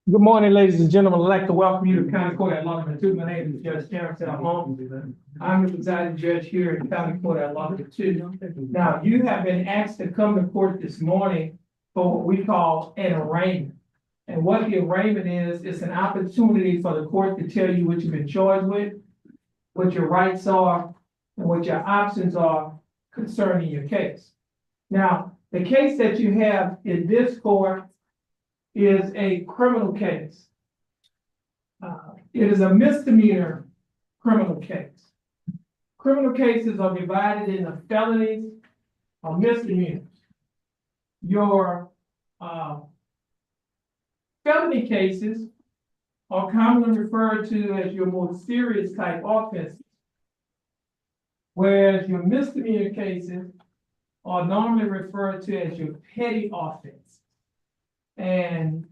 Good morning, ladies and gentlemen. I'd like to welcome you to County Court at Law Number 2. My name is Judge Terrence Holmes. I'm the presiding judge here in County Court at Law Number 2. Now, you have been asked to come to court this morning for what we call an arraignment. And what the arraignment is, it's an opportunity for the court to tell you what you've been charged with, what your rights are, and what your options are concerning your case. Now, the case that you have in this court is a criminal case. It is a misdemeanor criminal case. Criminal cases are divided into felonies or misdemeanors. Your felony cases are commonly referred to as your more serious type offenses, whereas your misdemeanor cases are normally referred to as your petty offense. And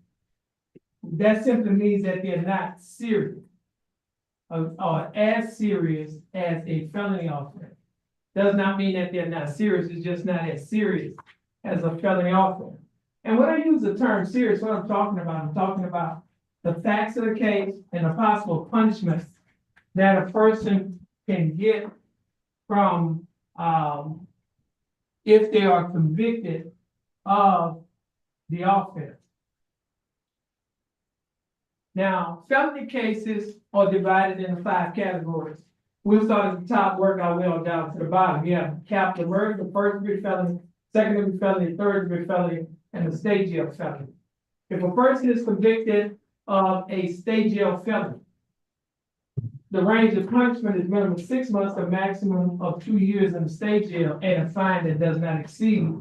that simply means that they're not serious or as serious as a felony offense. Does not mean that they're not serious, it's just not as serious as a felony offense. And when I use the term serious, what I'm talking about the facts of the case and the possible punishments that a person can get from if they are convicted of the offense. Now, felony cases are divided into 5 categories. We'll start at the top, work our way on down to the bottom. You have capital murder, the first-degree felony, second-degree felony, third-degree felony, and the state jail felony. If a person is convicted of a state jail felony, the range of punishment is minimum 6 months to maximum of 2 years in the state jail and a fine that does not exceed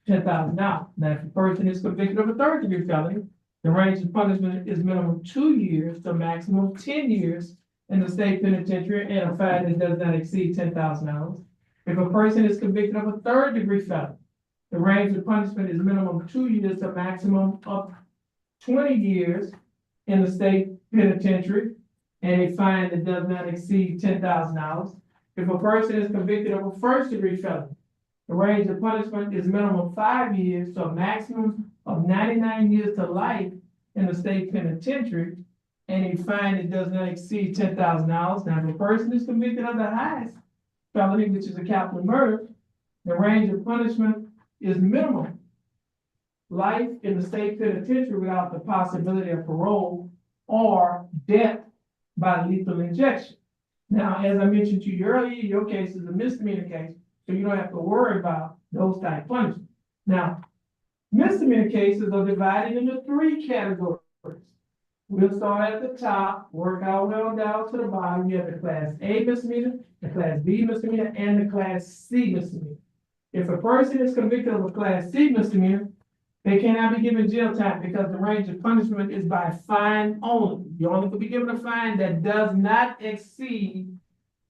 $10,000. Now, if a person is convicted of a third-degree felony, the range of punishment is minimum 2 years to maximum 10 years in the state penitentiary and a fine that does not exceed $10,000. If a person is convicted of a third-degree felony, the range of punishment is minimum 2 years to maximum of 20 years in the state penitentiary and a fine that does not exceed $10,000. If a person is convicted of a first-degree felony, the range of punishment is minimum 5 years to a maximum of 99 years to life in the state penitentiary and a fine that does not exceed $10,000. Now, if a person is convicted of the highest felony, which is a capital murder, the range of punishment is minimum life in the state penitentiary without the possibility of parole or death by lethal injection. Now, as I mentioned to you earlier, your case is a misdemeanor case, so you don't have to worry about those type of punishments. Now, misdemeanor cases are divided into 3 categories. We'll start at the top, work our way on down to the bottom. You have the Class A misdemeanor, the Class B misdemeanor, and the Class C misdemeanor. If a person is convicted of a Class C misdemeanor, they cannot be given jail time because the range of punishment is by fine only. You only could be given a fine that does not exceed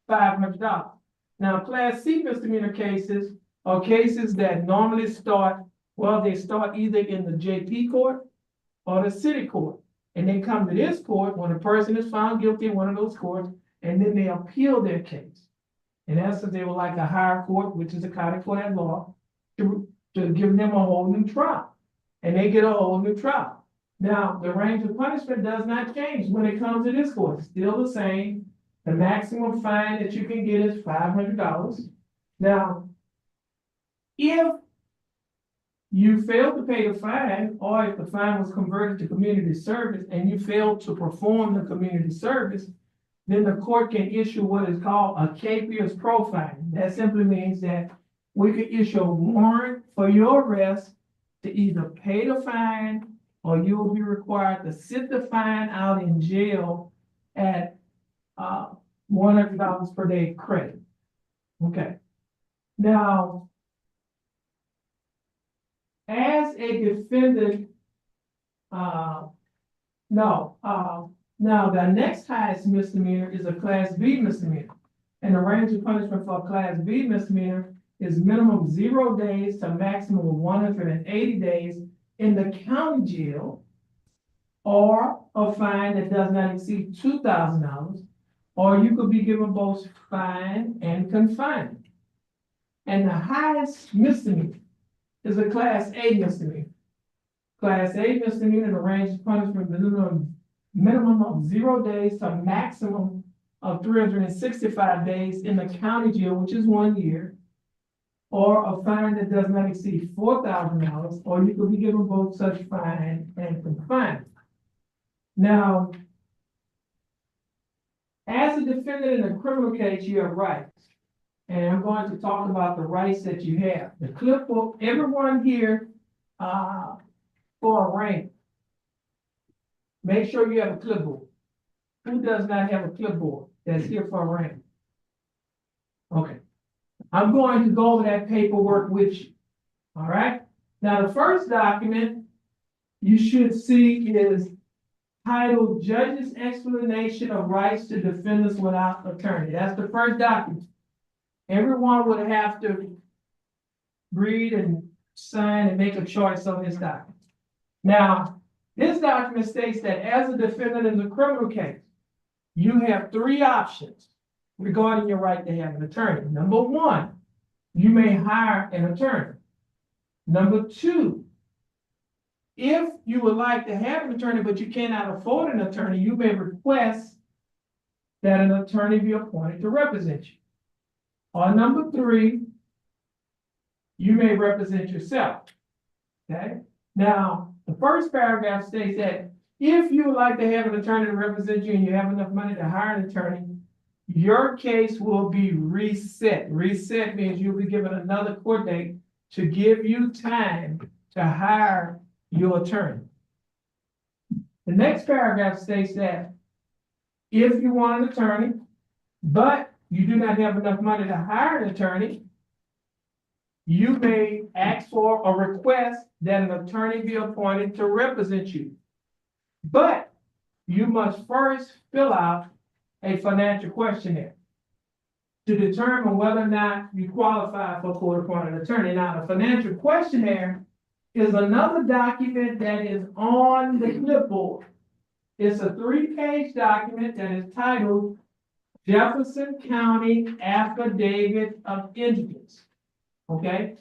$500. Now, Class C misdemeanor cases are cases that normally start, they start either in the JP court or the city court. And they come to this court when a person is found guilty in one of those courts, and then they appeal their case. In essence, they would like a higher court, which is a county court at law, to give them a whole new trial. And they get a whole new trial. Now, the range of punishment does not change when it comes to this court. It's still the same. The maximum fine that you can get is $500. Now, if you fail to pay the fine, or if the fine was converted to community service and you fail to perform the community service, then the court can issue what is called a capious pro fine. That simply means that we could issue a warrant for your arrest to either pay the fine or you will be required to sit the fine out in jail at $100 per day credit. Okay. Now, as a defendant, now the next highest misdemeanor is a Class B misdemeanor. And the range of punishment for a Class B misdemeanor is minimum 0 days to maximum of 180 days in the county jail, or a fine that does not exceed $2,000, or you could be given both fine and confinement. And the highest misdemeanor is a Class A misdemeanor. Class A misdemeanor, the range of punishment minimum of 0 days to maximum of 365 days in the county jail, which is 1 year, or a fine that does not exceed $4,000, or you could be given both such fine and confinement. Now, as a defendant in a criminal case, you have rights. And I'm going to talk about the rights that you have. The clipboard, everyone here, for a rank, make sure you have a clipboard. Who does not have a clipboard that's here for a rank? Okay. I'm going to go over that paperwork with you. All right. Now, the first document you should see is titled Judge's Explanation of Rights to Defendants Without Attorney. That's the first document. Everyone would have to read and sign and make a choice on this document. Now, this document states that as a defendant in the criminal case, you have 3 options regarding your right to have an attorney. Number 1, you may hire an attorney. Number 2, if you would like to have an attorney, but you cannot afford an attorney, you may request that an attorney be appointed to represent you. Or number 3, you may represent yourself. Okay? Now, the first paragraph states that if you would like to have an attorney to represent you and you have enough money to hire an attorney, your case will be reset. Reset means you'll be given another court date to give you time to hire your attorney. The next paragraph states that if you want an attorney, but you do not have enough money to hire an attorney, you may ask for or request that an attorney be appointed to represent you. But you must first fill out a financial questionnaire to determine whether or not you qualify for court-appointed attorney. Now, the financial questionnaire is another document that is on the clipboard. It's a 3-page document that is titled Jefferson County Affidavit of Indigence. Okay?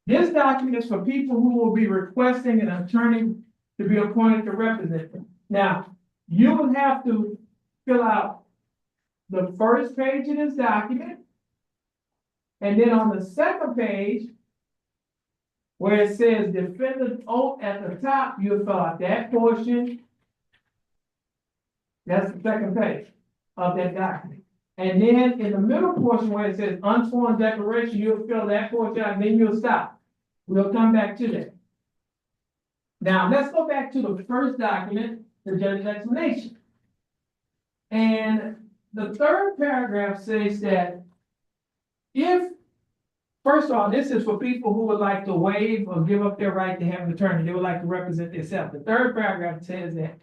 This document is for people who will be requesting an attorney to be appointed to represent them. Now, you will have to fill out the first page of this document, and then on the second page, where it says defendant's oath at the top, you'll fill out that portion. That's the second page of that document. And then in the middle portion where it says unsworn declaration, you'll fill that portion out, and then you'll stop. We'll come back to that. Now, let's go back to the first document, the judge's explanation. And the third paragraph says that if, first of all, this is for people who would like to waive or give up their right to have an attorney. They would like to represent themselves. The third paragraph says that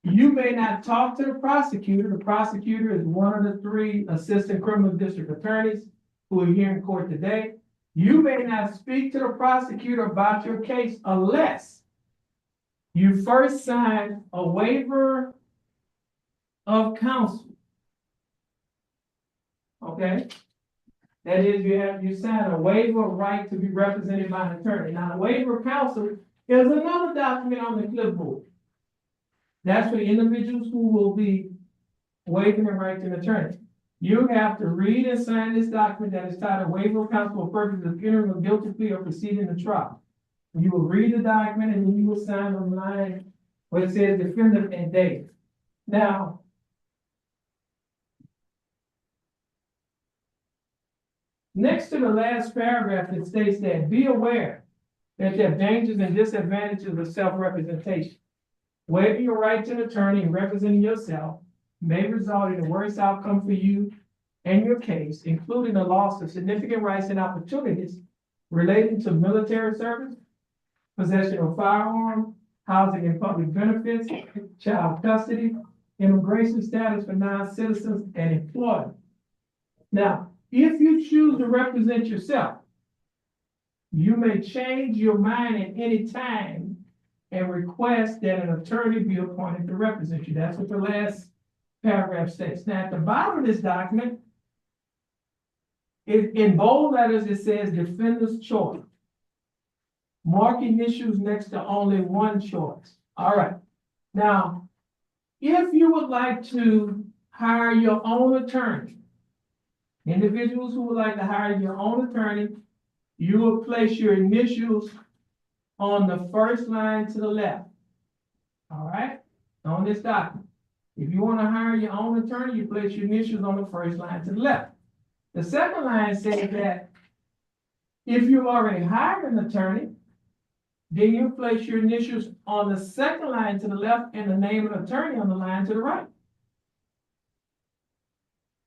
you may not talk to the prosecutor. The prosecutor is one of the 3 assistant criminal district attorneys who are here in court today. You may not speak to the prosecutor about your case unless you first sign a waiver of counsel. Okay? That is, you sign a waiver of right to be represented by an attorney. Now, the waiver of counsel is another document on the clipboard. That's for individuals who will be waiving their right to an attorney. You have to read and sign this document that is titled Waiver of Counsel for purposes of entering a guilty plea or proceeding the trial. You will read the document and then you will sign on the line where it says defendant and date. Now, next to the last paragraph, it states that be aware that there are dangers and disadvantages of self-representation. Waiving your right to an attorney and representing yourself may result in the worst outcome for you and your case, including the loss of significant rights and opportunities relating to military service, possession of firearms, housing and public benefits, child custody, immigration status for non-citizens, and employment. Now, if you choose to represent yourself, you may change your mind at any time and request that an attorney be appointed to represent you. That's what the last paragraph states. Now, at the bottom of this document, in bold letters, it says defendant's choice. Mark initials next to only one choice. All right. Now, if you would like to hire your own attorney, individuals who would like to hire your own attorney, you will place your initials on the first line to the left. All right, on this document. If you want to hire your own attorney, you place your initials on the first line to the left. The second line says that if you've already hired an attorney, then you place your initials on the second line to the left and the name of the attorney on the line to the right.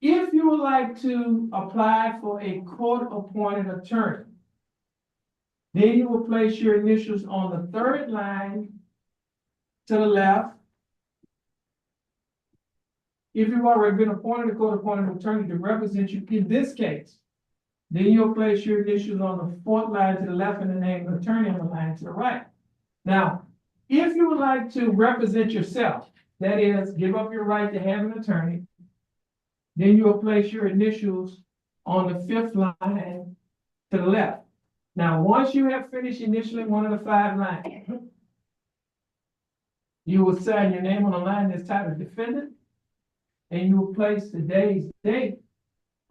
If you would like to apply for a court-appointed attorney, then you will place your initials on the third line to the left. If you've already been appointed a court-appointed attorney to represent you in this case, then you'll place your initials on the fourth line to the left and the name of the attorney on the line to the right. Now, if you would like to represent yourself, that is, give up your right to have an attorney, then you'll place your initials on the fifth line to the left. Now, once you have finished initialing one of the 5 lines, you will sign your name on the line that's titled defendant, and you will place the day's date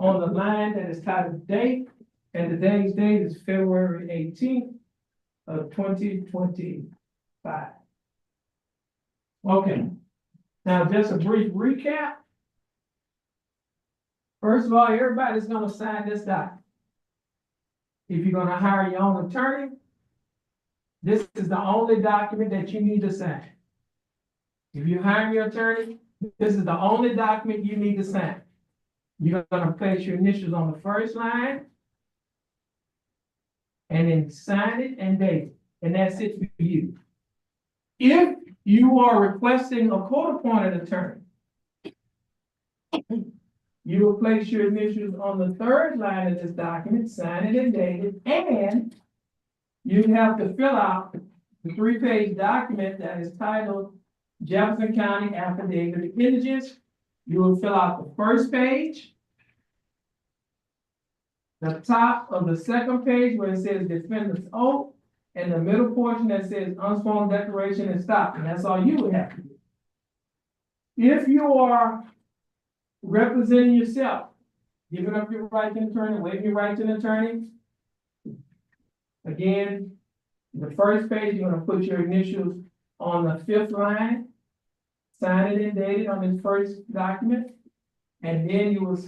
on the line that is titled date, and the day's date is February 18th of 2025. Okay, now just a brief recap. First of all, everybody's gonna sign this document. If you're gonna hire your own attorney, this is the only document that you need to sign. If you hire your attorney, this is the only document you need to sign. You're gonna place your initials on the first line and then sign it and date it, and that's it for you. If you are requesting a court-appointed attorney, you will place your initials on the third line of this document, sign it and date it, and you have to fill out the 3-page document that is titled Jefferson County Affidavit of Indigence. You will fill out the first page, the top of the second page where it says defendant's oath, and the middle portion that says unsworn declaration and stop, and that's all you would have to do. If you are representing yourself, giving up your right to an attorney, waiving your right to an attorney, again, the first page, you're gonna put your initials on the fifth line, sign it and date it on this first document, and then you will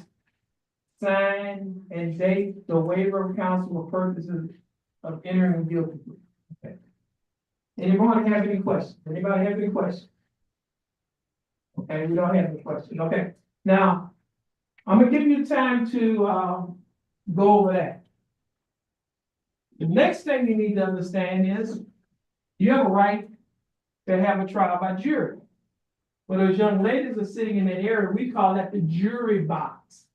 sign and date the waiver of counsel for purposes of entering a guilty plea. Okay. Anybody have any questions? Anybody have any questions? Okay, we don't have any questions. Okay, now I'm gonna give you time to go over that. The next thing you need to understand is you have a right to have a trial by jury. When those young ladies are sitting in the area, we call that the jury box.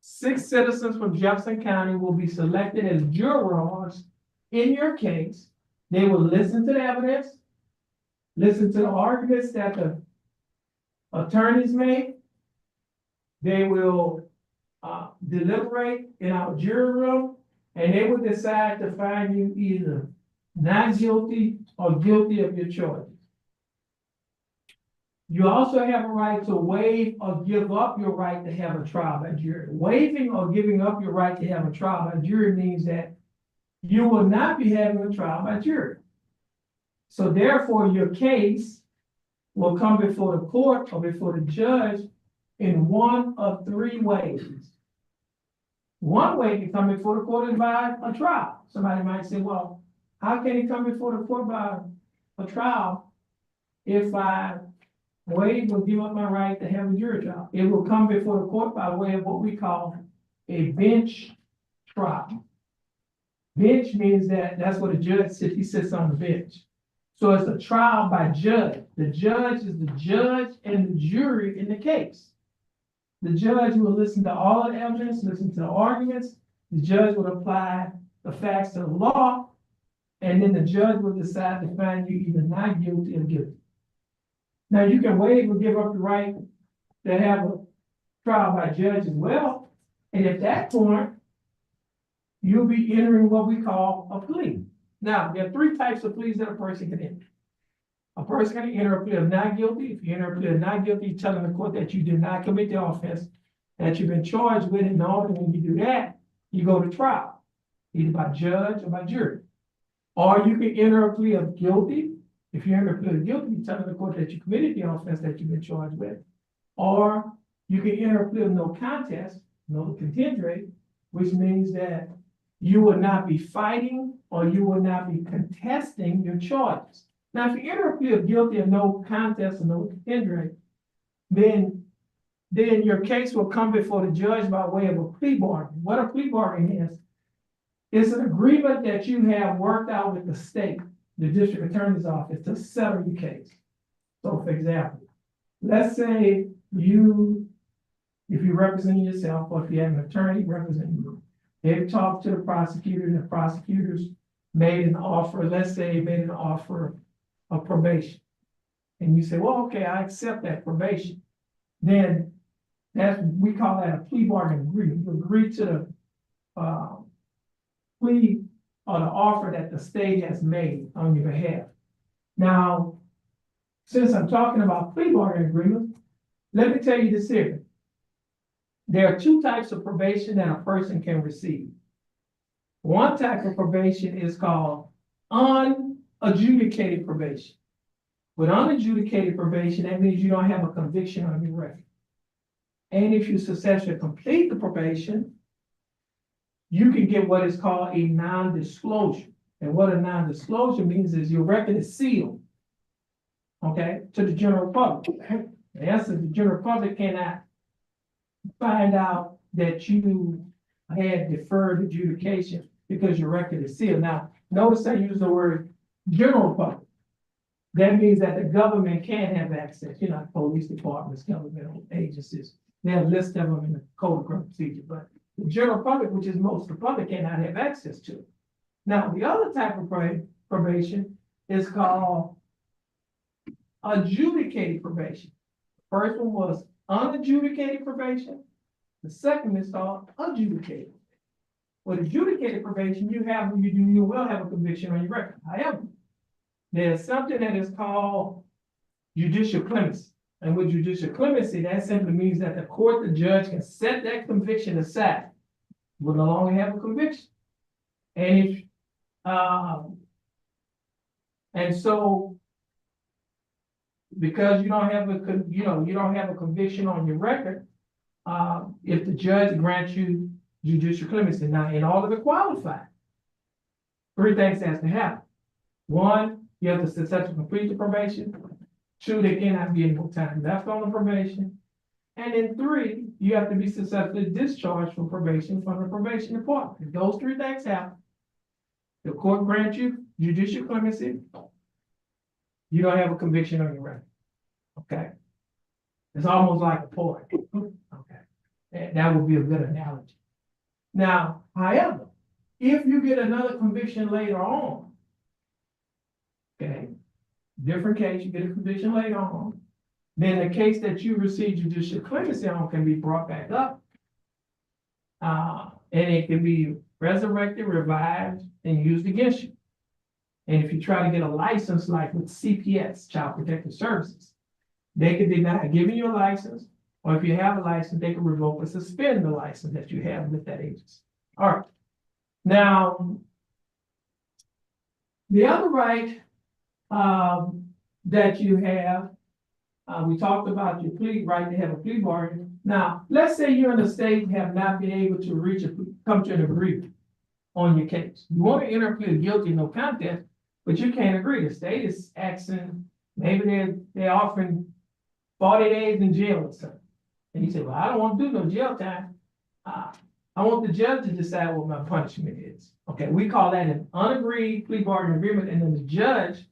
6 citizens from Jefferson County will be selected as jurors in your case. They will listen to the evidence, listen to the arguments that the attorneys made. They will deliberate in our jury room, and they will decide to find you either not guilty or guilty of your choice. You also have a right to waive or give up your right to have a trial by jury. Waiving or giving up your right to have a trial by jury means that you will not be having a trial by jury. So therefore, your case will come before the court or before the judge in one of 3 ways. One way to come before the court is by a trial. Somebody might say, well, how can it come before the court by a trial if I waive or give up my right to have a jury trial? It will come before the court by way of what we call a bench trial. Bench means that's what a judge sits, he sits on the bench. So it's a trial by judge. The judge is the judge and the jury in the case. The judge will listen to all the evidence, listen to the arguments. The judge will apply the facts to the law, and then the judge will decide to find you either not guilty or guilty. Now, you can waive or give up the right to have a trial by judge as well. And at that point, you'll be entering what we call a plea. Now, there are three types of pleas that a person can enter. A person can enter a plea of not guilty. If you enter a plea of not guilty, you're telling the court that you did not commit the offense that you've been charged with, and normally when you do that, you go to trial, either by judge or by jury. Or you can enter a plea of guilty. If you enter a plea of guilty, you're telling the court that you committed the offense that you've been charged with. Or you can enter a plea of no contest, no contendere, which means that you will not be fighting or you will not be contesting your charges. Now, if you enter a plea of guilty of no contest or no contendere, then your case will come before the judge by way of a plea bargain. What a plea bargain is, it's an agreement that you have worked out with the state, the district attorney's office, to settle your case. So, for example, let's say if you represent yourself, or if you have an attorney representing you, they've talked to the prosecutor, and the prosecutors made an offer, let's say they made an offer of probation. And you say, well, okay, I accept that probation. Then we call that a plea bargain agreement. You agree to the plea or the offer that the state has made on your behalf. Now, since I'm talking about plea bargain agreements, let me tell you this here. There are two types of probation that a person can receive. One type of probation is called unadjudicated probation. With unadjudicated probation, that means you don't have a conviction on your record. And if you successfully complete the probation, you can get what is called a non-disclosure. And what a non-disclosure means is your record is sealed, okay, to the general public. In essence, the general public cannot find out that you had deferred adjudication because your record is sealed. Now, notice I use the word general public. That means that the government can have access, police departments, governmental agencies. They have a list of them in the code of criminal procedure, but the general public, which is most of the public, cannot have access to it. Now, the other type of probation is called adjudicated probation. The first one was unadjudicated probation. The second is called adjudicated. With adjudicated probation, you will have a conviction on your record. However, there's something that is called judicial clemency. And with judicial clemency, that simply means that the court, the judge, can set that conviction aside. Will no longer have a conviction. And so because you don't have a conviction on your record, if the judge grants you judicial clemency, now in order to qualify, three things has to happen. One, you have to successfully complete the probation. Two, there cannot be any more time left on the probation. And then three, you have to be successfully discharged from probation from the probation department. If those three things happen, the court grants you judicial clemency, you don't have a conviction on your record. Okay? It's almost like a point. Okay. That would be a good analogy. Now, however, if you get another conviction later on, okay, different case, you get a conviction later on, then the case that you received judicial clemency on can be brought back up. And it can be resurrected, revived, and used against you. And if you try to get a license, like with CPS, Child Protective Services, they could deny giving you a license, or if you have a license, they can revoke or suspend the license that you have with that agency. All right. Now, the other right that you have, we talked about your plea right to have a plea bargain. Now, let's say you're in a state and have not been able to come to an agreement on your case. You want to enter a plea of guilty, no contest, but you can't agree. The state is asking, maybe they're offering 40 days in jail or something. And you say, well, I don't want to do no jail time. I want the judge to decide what my punishment is. Okay, we call that an unagreed plea bargain agreement, and then the judge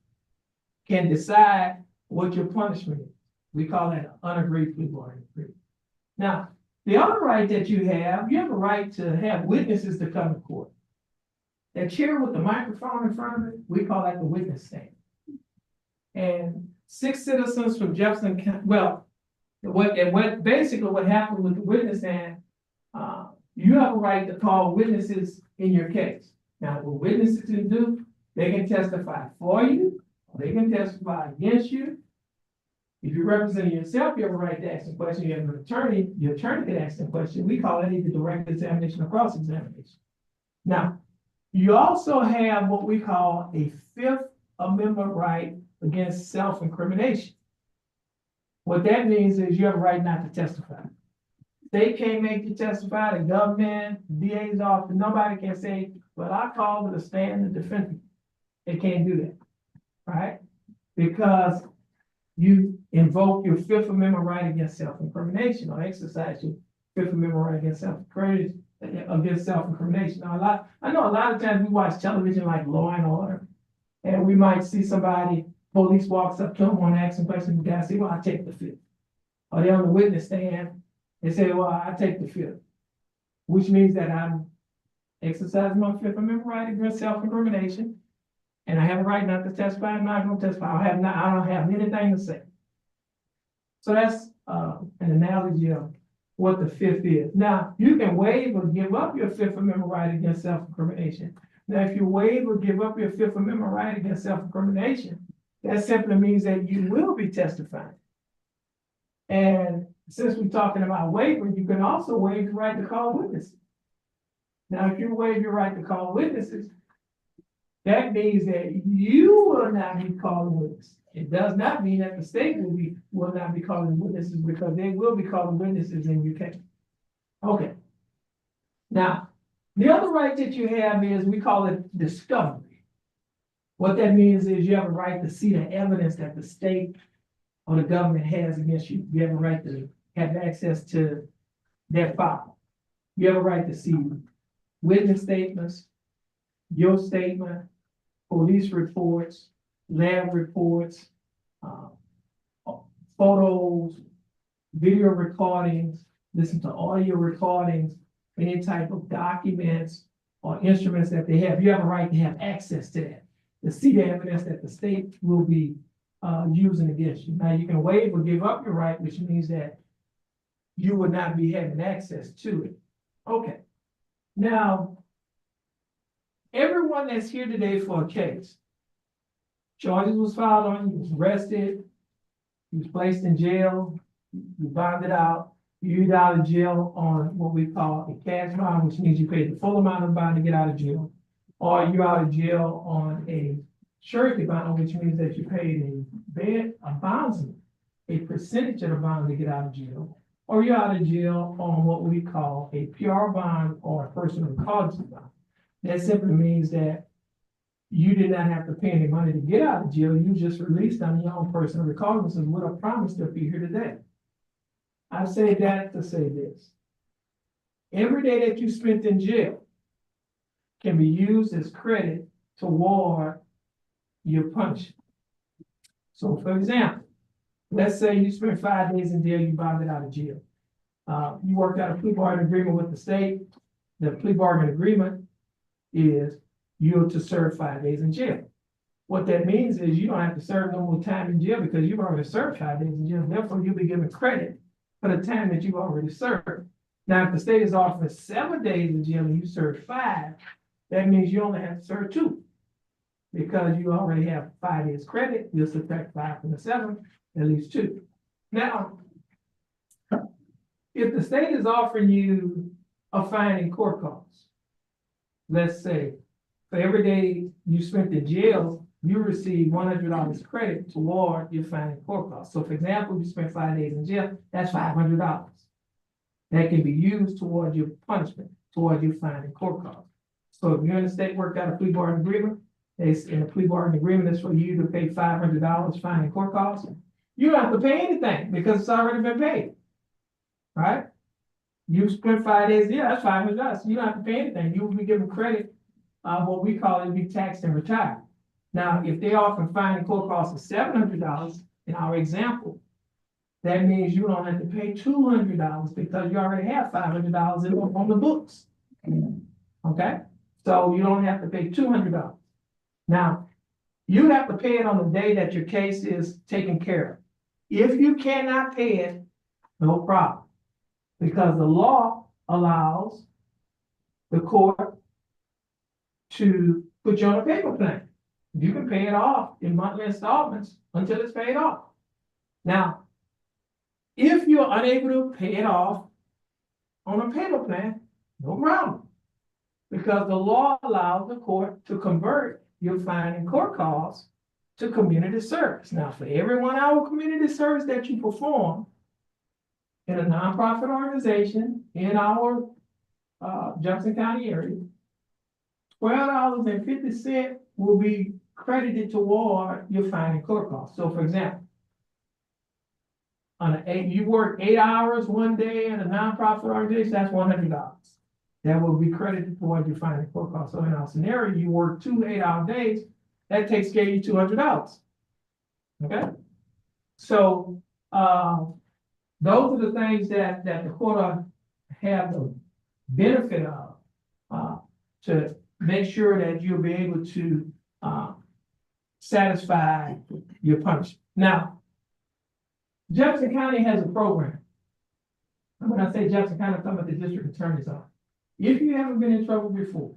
can decide what your punishment is. We call that an unagreed plea bargain agreement. Now, the other right that you have a right to have witnesses to come to court. That chair with the microphone in front of it, we call that the witness stand. And 6 citizens from Jefferson County, what happened with the witness stand, you have a right to call witnesses in your case. Now, what witnesses can do, They can testify for you, or they can testify against you. If you're representing yourself, you have a right to ask a question. You have an attorney, your attorney can ask a question. We call it either direct examination or cross-examination. Now, you also have what we call a Fifth Amendment right against self-incrimination. What that means is you have a right not to testify. They can't make you testify, the government, DA's office, nobody can say, well, I called to stand and defend you. They can't do that, right? Because you invoke your Fifth Amendment right against self-incrimination or exercise your Fifth Amendment right against self-incrimination. Now, I know a lot of times we watch television like Law and Order, and we might see somebody, police walks up to them, want to ask them questions, the guy say, well, I take the fifth. Or they're on the witness stand, they say, well, I take the fifth, which means that I'm exercising my Fifth Amendment right against self-incrimination, and I have a right not to testify. I'm not going to testify. I don't have anything to say. So that's an analogy of what the fifth is. Now, you can waive or give up your Fifth Amendment right against self-incrimination. Now, if you waive or give up your Fifth Amendment right against self-incrimination, that simply means that you will be testifying. And since we're talking about waiving, you can also waive your right to call witnesses. Now, if you waive your right to call witnesses, that means that you will not be calling witnesses. It does not mean that the state will not be calling witnesses, because they will be calling witnesses in your case. Okay. Now, the other right that you have is, we call it discovery. What that means is you have a right to see the evidence that the state or the government has against you. You have a right to have access to their file. You have a right to see witness statements, your statement, police reports, lab reports, photos, video recordings, listen to audio recordings, any type of documents or instruments that they have. You have a right to have access to that, to see the evidence that the state will be using against you. Now, you can waive or give up your right, which means that you would not be having access to it. Okay. Now, everyone that's here today for a case, charges was filed on you, was arrested, you was placed in jail, you bonded out, you're out of jail on what we call a cash bond, which means you paid the full amount of bond to get out of jail, or you're out of jail on a surety bond, which means that you paid a bondsman a percentage of the bond to get out of jail, or you're out of jail on what we call a PR bond or a personal recognizance bond. That simply means that you did not have to pay any money to get out of jail. You just released on your own personal recognizance with a promise to be here today. I say that to say this. Every day that you spent in jail can be used as credit toward your punishment. So, for example, let's say you spent 5 days in jail, you bonded out of jail. You worked out a plea bargain agreement with the state. The plea bargain agreement is you're to serve 5 days in jail. What that means is you don't have to serve no more time in jail, because you've already served 5 days in jail. Therefore, you'll be given credit for the time that you've already served. Now, if the state is offering 7 days in jail and you serve 5, that means you only have to serve 2. Because you already have 5 days credit, you'll subtract 5 from the 7, at least 2. Now, if the state is offering you a fine and court costs, let's say for every day you spent in jail, you receive $100 credit toward your fine and court costs. So, for example, you spent 5 days in jail, that's $500. That can be used toward your punishment, toward your fine and court costs. So, if you and the state worked out a plea bargain agreement, in a plea bargain agreement, it's for you to pay $500 fine and court costs. You don't have to pay anything because it's already been paid, right? You spent 5 days, yeah, that's $500. You don't have to pay anything. You will be given credit, what we call it, be taxed and retired. Now, if they offer fine and court costs of $700 in our example, that means you don't have to pay $200 because you already have $500 on the books. Okay, so you don't have to pay $200. Now, you have to pay it on the day that your case is taken care of. If you cannot pay it, no problem, because the law allows the court to put you on a payment plan. You can pay it off in monthly installments until it's paid off. Now, if you're unable to pay it off on a payment plan, no problem. Because the law allows the court to convert your fine and court costs to community service. Now, for every 1 hour community service that you perform in a nonprofit organization in our Jefferson County area, $12.50 will be credited toward your fine and court costs. So for example, you work 8 hours one day in a nonprofit organization, that's $100. That will be credited toward your fine and court costs. So in our scenario, you work 2 8-hour days, that takes care of you $200. Okay? So those are the things that the court have the benefit of to make sure that you'll be able to satisfy your punishment. Now, Jefferson County has a program. And when I say Jefferson County, I'm talking about the district attorney's office. If you haven't been in trouble before,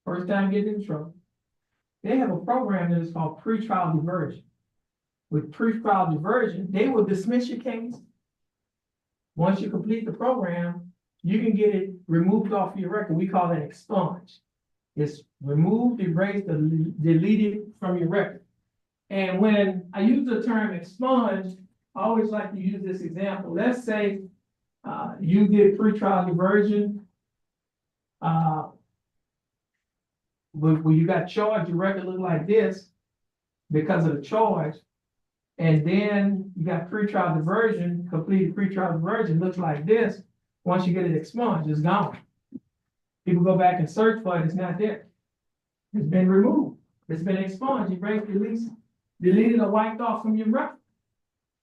first time getting in trouble, they have a program that is called pretrial diversion. With pretrial diversion, they will dismiss your case. Once you complete the program, you can get it removed off your record. We call that expunged. It's removed, erased, deleted from your record. And when I use the term expunged, I always like to use this example. Let's say you did pretrial diversion. When you got charged, your record looked like this because of the charge. And then you got pretrial diversion, completed pretrial diversion, looks like this. Once you get it expunged, it's gone. People go back and search for it, it's not there. It's been removed, it's been expunged, deleted or wiped off from your record.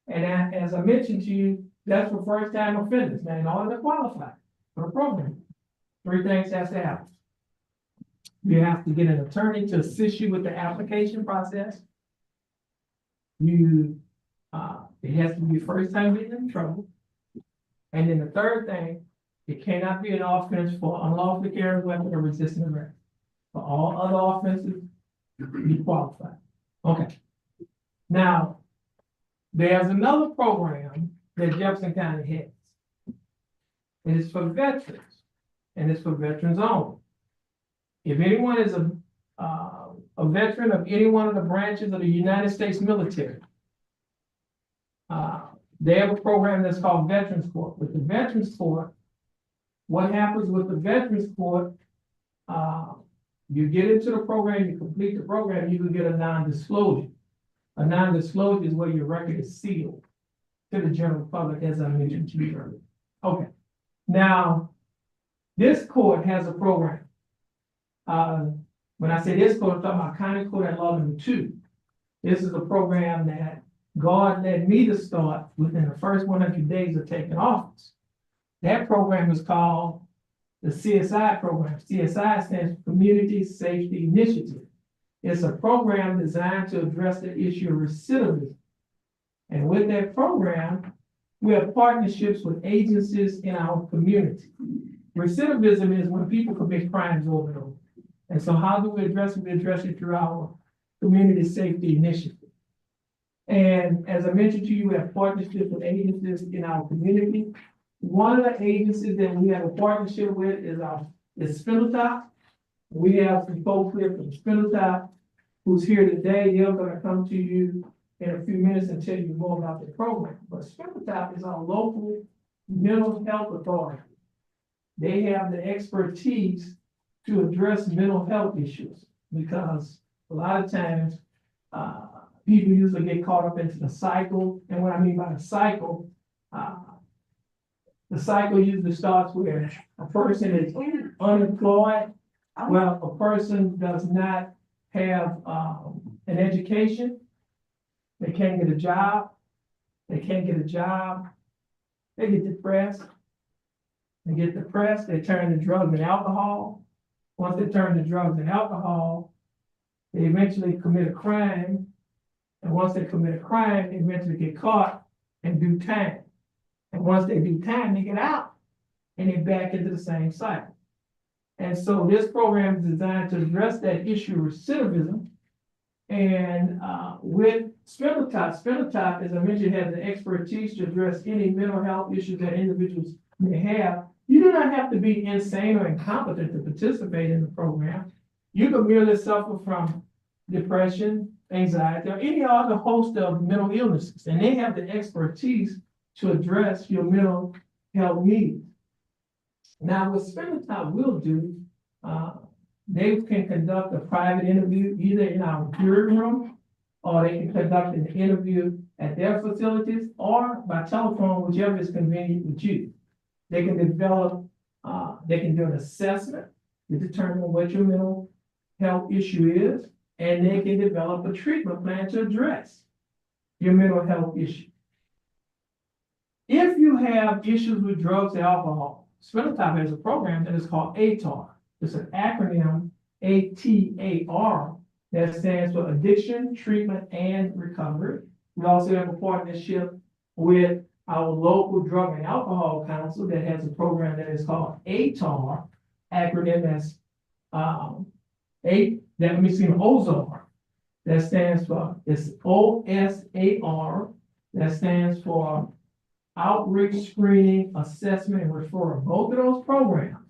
And as I mentioned to you, that's for first time offenders. Now, in order to qualify for the program, 3 things has to happen. You have to get an attorney to assist you with the application process. It has to be your first time getting in trouble. And then the third thing, it cannot be an offense for unlawfully carrying a weapon or resisting arrest. For all other offenses, you qualify. Okay. Now, there's another program that Jefferson County has. It is for veterans, and it's for veterans only. If anyone is a veteran of any one of the branches of the United States military, they have a program that's called Veterans Court. With the Veterans Court, what happens with the Veterans Court, you get into the program, you complete the program, you can get a non-disclosure. A non-disclosure is where your record is sealed to the general public, as I mentioned to you earlier. Okay. Now, this court has a program. When I say this court, I'm talking about County Court at Law Number 2. This is a program that God led me to start within the first 100 days of taking office. That program is called the CSI program. CSI stands for Community Safety Initiative. It's a program designed to address the issue of recidivism. And with that program, we have partnerships with agencies in our community. Recidivism is when people commit crimes over and over. And so how do we address it? We address it through our Community Safety Initiative. And as I mentioned to you, we have partnerships with agencies in our community. One of the agencies that we have a partnership with is Spindletop. We have some folks here from Spindletop who's here today. They're going to come to you in a few minutes and tell you more about the program. But Spindletop is our local mental health authority. They have the expertise to address mental health issues because a lot of times people usually get caught up into the cycle. And what I mean by the cycle usually starts where a person is unemployed. Well, a person does not have an education. They can't get a job. They get depressed. They turn to drugs and alcohol. Once they turn to drugs and alcohol, they eventually commit a crime. And once they commit a crime, they eventually get caught and do time. And once they do time, they get out and they're back into the same cycle. And so this program is designed to address that issue of recidivism And, with Spindletop, as I mentioned, has the expertise to address any mental health issues that individuals may have. You do not have to be insane or incompetent to participate in the program. You could merely suffer from depression, anxiety, or any other host of mental illnesses, and they have the expertise to address your mental health needs. Now, what Spindletop will do, they can conduct a private interview either in our hearing room, or they can conduct an interview at their facilities, or by telephone, whichever is convenient with you. They can they can do an assessment to determine what your mental health issue is, and they can develop a treatment plan to address your mental health issue. If you have issues with drugs and alcohol, Spindletop has a program that is called ATAR. It's an acronym, ATAR, that stands for Addiction, Treatment, and Recovery. We also have a partnership with our local drug and alcohol council that has a program that is called ATAR, acronym that's OZAR. That stands for, it's OSAR, that stands for Outreach, Screening, Assessment, and Referral. Both of those programs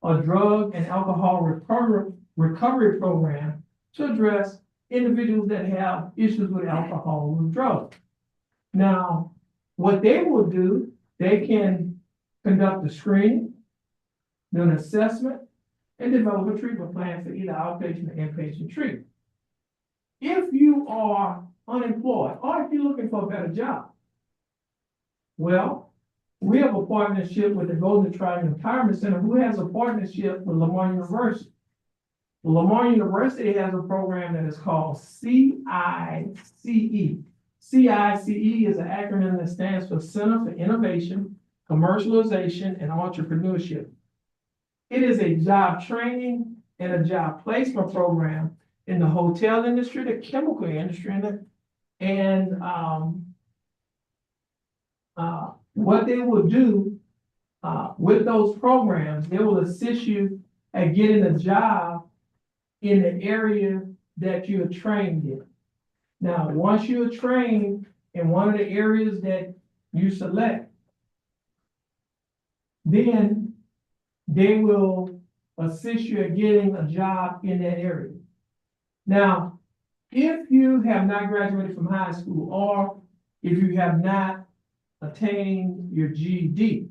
are drug and alcohol recovery program to address individuals that have issues with alcohol and drugs. Now, what they will do, they can conduct a screening, do an assessment, and develop a treatment plan for either outpatient or inpatient treatment. If you are unemployed, or if you're looking for a better job, well, we have a partnership with the Golden Triangle Empowerment Center, who has a partnership with Lamar University. Lamar University has a program that is called CICE. CICE is an acronym that stands for Center for Innovation, Commercialization, and Entrepreneurship. It is a job training and a job placement program in the hotel industry, the chemical industry, and what they will do with those programs, they will assist you at getting a job in the area that you are trained in. Now, once you are trained in one of the areas that you select, then they will assist you at getting a job in that area. Now, if you have not graduated from high school, or if you have not attained your GED,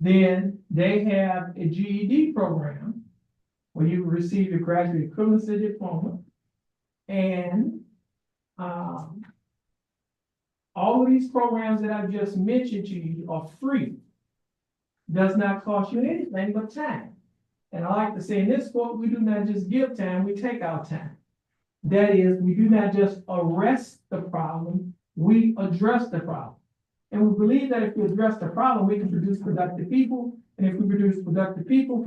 then they have a GED program where you receive your graduate equivalency diploma, and all of these programs that I've just mentioned to you are free. Does not cost you anything but time. And I like to say in this sport, we do not just give time, we take our time. That is, we do not just arrest the problem, we address the problem. And we believe that if we address the problem, we can produce productive people. And if we produce productive people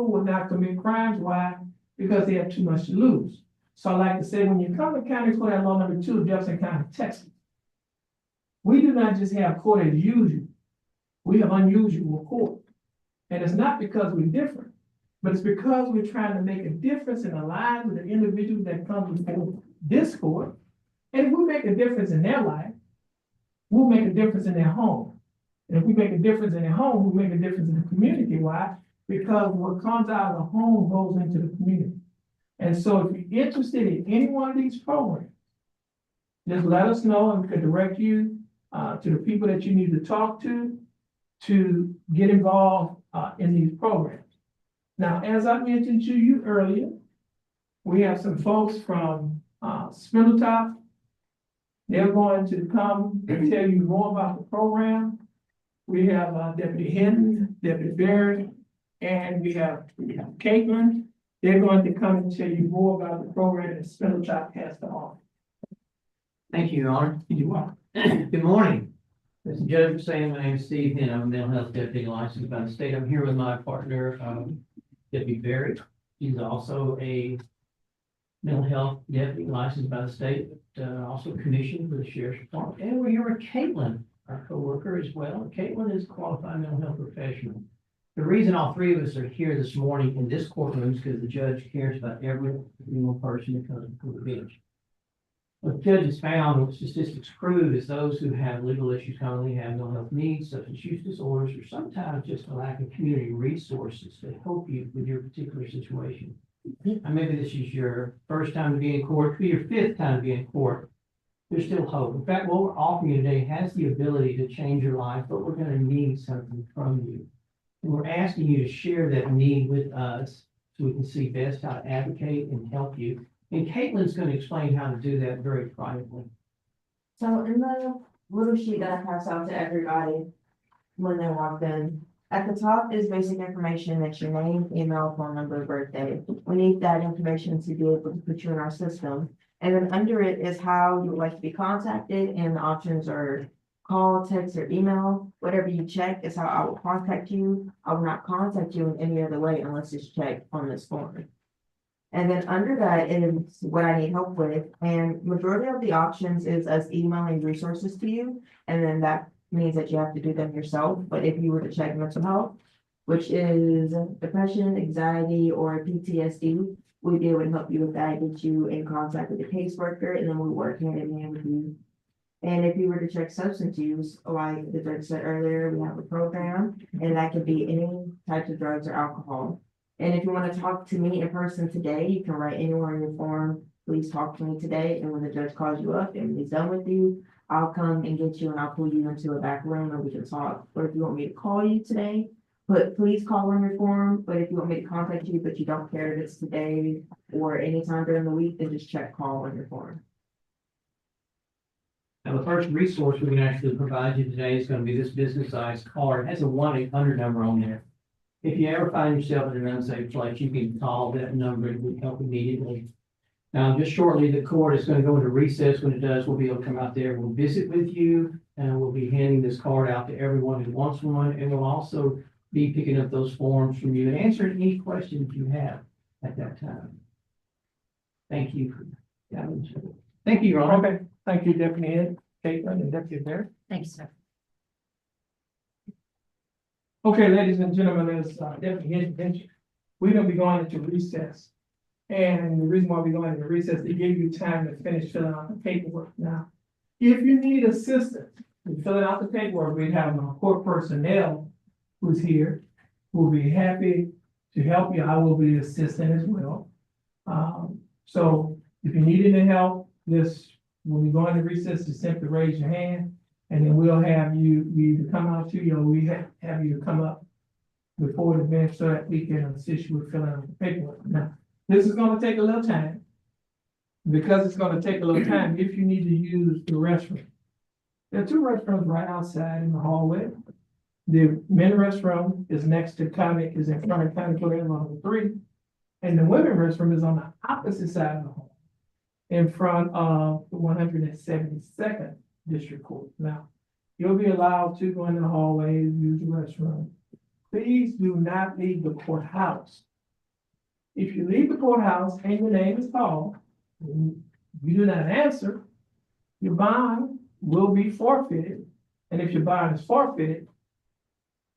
will not commit crimes. Why? Because they have too much to lose. So I like to say, when you come to county court at law number 2 of Jefferson County, Texas, we do not just have court as usual. We have unusual court. And it's not because we're different, but it's because we're trying to make a difference in the lives of the individuals that come before this court. And if we make a difference in their life, we'll make a difference in their home. And if we make a difference in their home, we'll make a difference in the community. Why? Because what comes out of the home goes into the community. And so if you're interested in any one of these programs, just let us know, and we can direct you to the people that you need to talk to get involved in these programs. Now, as I mentioned to you earlier, we have some folks from Spindletop. They're going to come and tell you more about the program. We have Deputy Hinton, Deputy Barrett, and we have Caitlin. They're going to come and tell you more about the program that Spindletop has to offer. Thank you, Your Honor. You're welcome. Good morning. Mr. Judge was saying, my name is Steve Hinton. I'm a mental health deputy licensed by the state. I'm here with my partner, Deputy Barrett. He's also a mental health deputy licensed by the state, but also commissioned with the Sheriff's Department. And we're here with Caitlin, our coworker as well. Caitlin is a qualified mental health professional. The reason all three of us are here this morning in this courtroom is because the judge cares about every single person that comes before the bench. What the judge has found, what statistics prove, is those who have legal issues commonly have mental health needs, substance use disorders, or sometimes just a lack of community resources to help you with your particular situation. And maybe this is your first time to be in court, could be your fifth time to be in court. There's still hope. In fact, what we're offering you today has the ability to change your life, but we're gonna need something from you. And we're asking you to share that need with us so we can see best how to advocate and help you. And Caitlin's gonna explain how to do that very privately. So in the little sheet that I pass out to everybody when they walk in, at the top is basic information. That's your name, email, phone number, birthday. We need that information to be able to put you in our system. And then under it is how you would like to be contacted, and the options are call, text, or email. Whatever you check is how I will contact you. I will not contact you in any other way unless it's checked on this form. And then under that is what I need help with, and majority of the options is us emailing resources to you. And then that means that you have to do them yourself, but if you were to check mental health, which is depression, anxiety, or PTSD, we'd be able to help you with that, get you in contact with the caseworker, and then we work hand in hand with you. And if you were to check substance use, like the judge said earlier, we have a program, and that could be any types of drugs or alcohol. And if you want to talk to me in person today, you can write anywhere in your form, please talk to me today. And when the judge calls you up and he's done with you, I'll come and get you and I'll pull you into a back room and we can talk. Or if you want me to call you today, please call on your form. But if you want me to contact you, but you don't care if it's today or anytime during the week, then just check call on your form. Now, the first resource we can actually provide you today is gonna be this business-sized card. It has a 1-800 number on there. If you ever find yourself in an unsafe place, you can call that number and we help immediately. Now, just shortly, the court is gonna go into recess. When it does, we'll be able to come out there, we'll visit with you, and we'll be handing this card out to everyone who wants one, and we'll also be picking up those forms from you and answering any questions you have at that time. Thank you. Thank you, Your Honor. Okay, thank you, Deputy Head, Caitlin, and Deputy Mayor. Thanks, sir. Okay, ladies and gentlemen, as Deputy Head mentioned, we're gonna be going into recess. And the reason why we're going into recess, they give you time to finish filling out the paperwork. Now, if you need assistance in filling out the paperwork, we have our court personnel who's here, who'll be happy to help you. I will be assisting as well. So if you need any help, when we go into recess, just simply raise your hand. And then we'll have you either come out to you or we have you come up before the bench so that we can assist you with filling out the paperwork. Now, this is gonna take a little time. Because it's gonna take a little time, if you need to use the restroom. There are 2 restrooms right outside in the hallway. The men's restroom is next to county, is in front of county court number 3. And the women's restroom is on the opposite side of the hall, in front of the 172nd District Court. Now, you'll be allowed to go in the hallway, use the restroom. Please do not leave the courthouse. If you leave the courthouse and your name is called, and you do not answer, your bond will be forfeited. And if your bond is forfeited,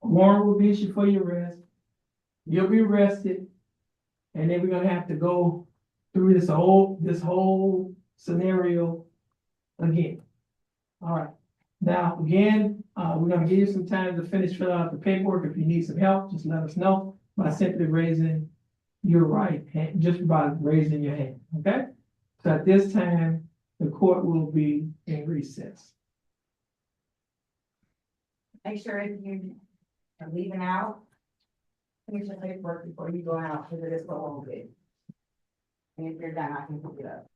a warrant will be issued for your arrest. You'll be arrested. And then we're gonna have to go through this whole scenario again. All right. Now, again, we're gonna give you some time to finish filling out the paperwork. If you need some help, just let us know by simply raising your right hand, just by raising your hand, okay? So at this time, the court will be in recess. Make sure if you are leaving out, finish your paperwork before you go out, because it is a little bit. And if you're done, I can pick it up.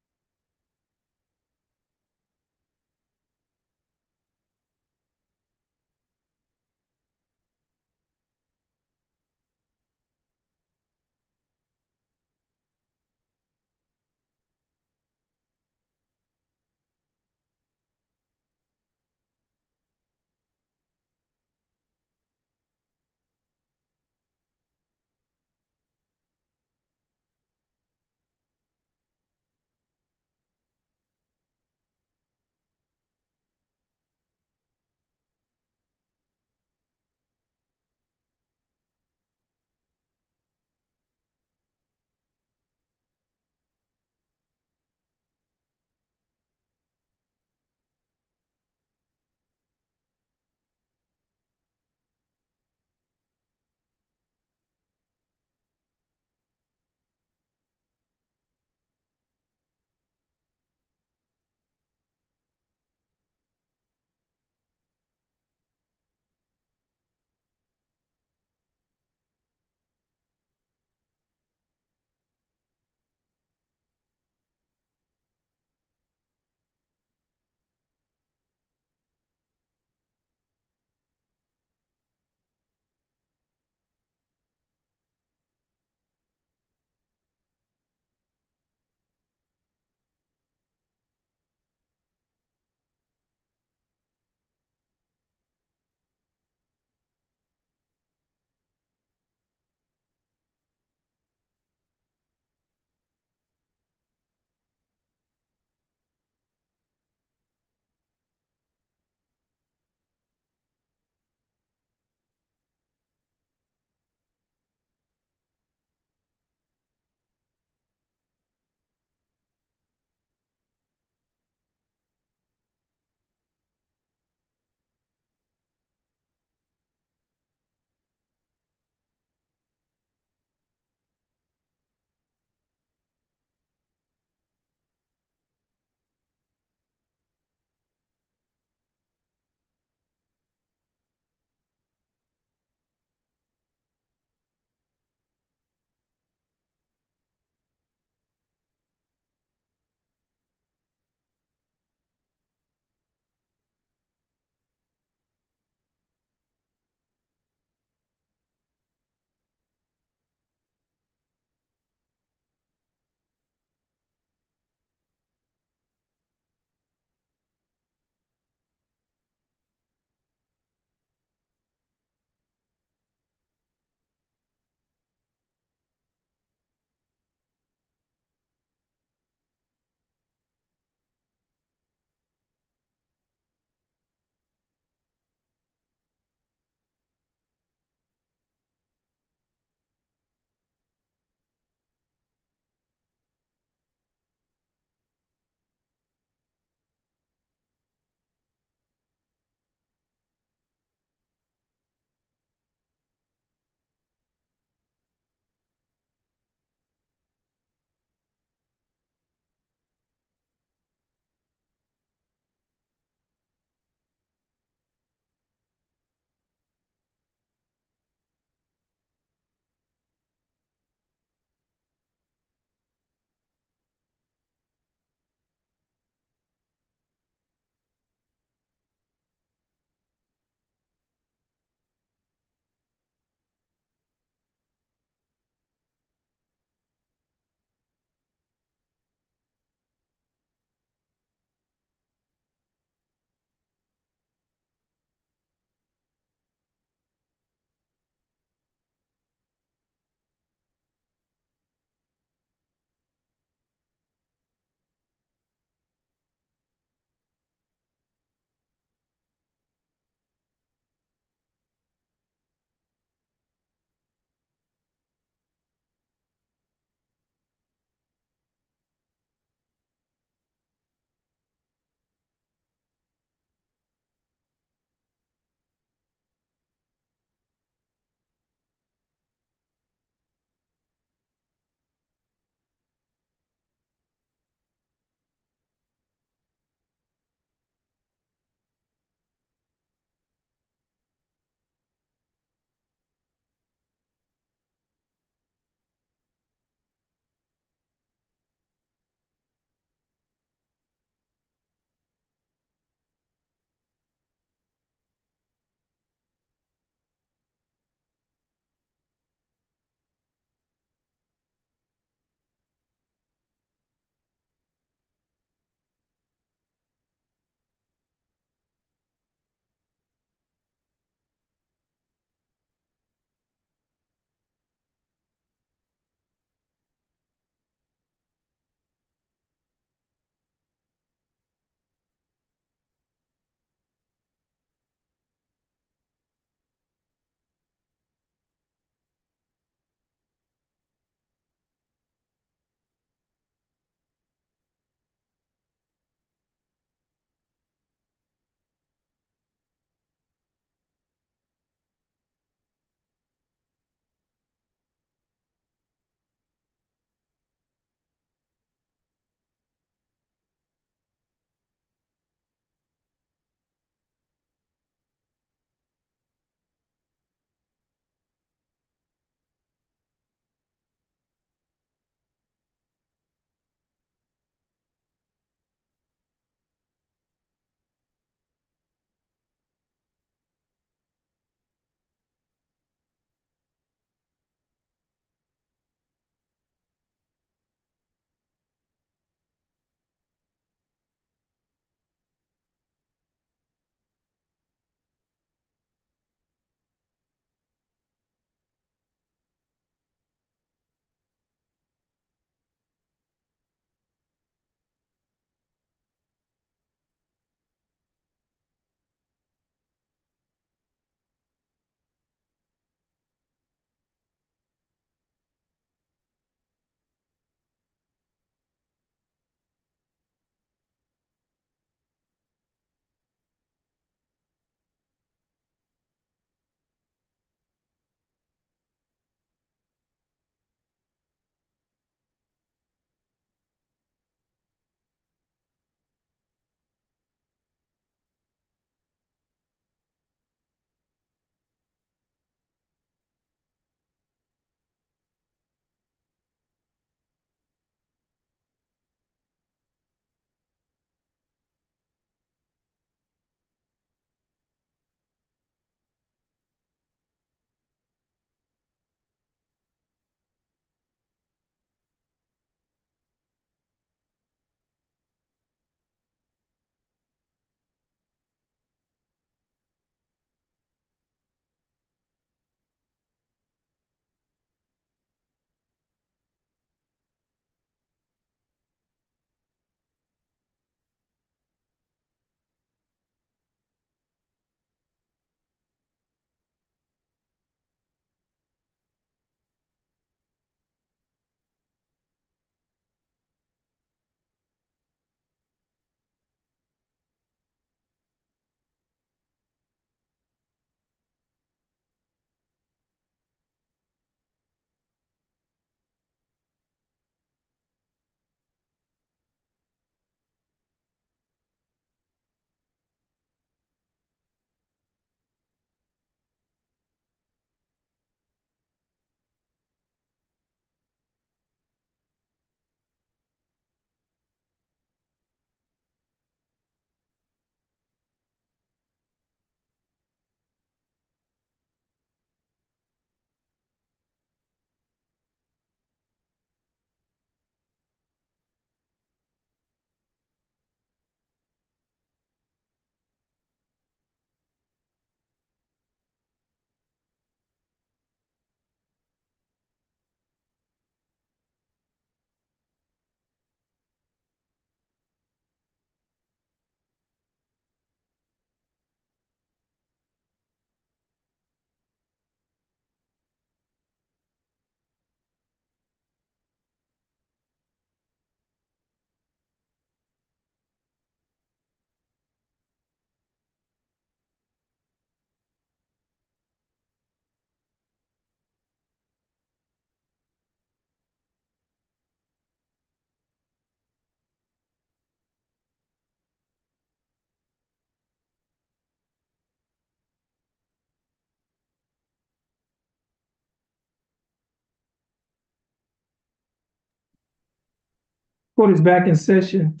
Court is back in session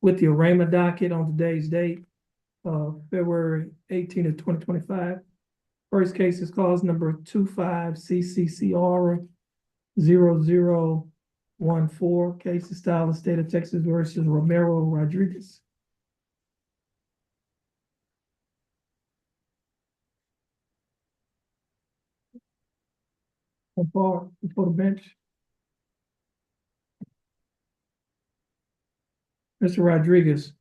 with the arraignment docket on today's date, February 18th of 2025. First case is cause number 25 CCCR 0014. Case is style of state of Texas versus Romero Rodriguez. On bar, before the bench. Mr. Rodriguez.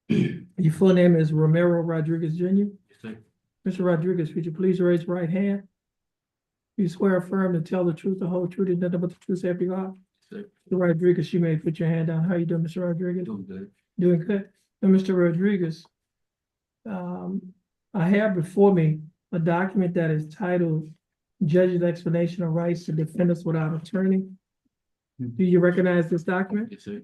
Your full name is Romero Rodriguez Jr.? Yes, sir. Mr. Rodriguez, could you please raise your right hand? You swear affirm to tell the truth, the whole truth, and nothing but the truth, so help you God? Yes, sir. Mr. Rodriguez, you may put your hand down. How you doing, Mr. Rodriguez? Doing good. Doing good. And Mr. Rodriguez, I have before me a document that is titled Judge's Explanation of Rights to Defendants Without Attorney. Do you recognize this document? Yes, sir.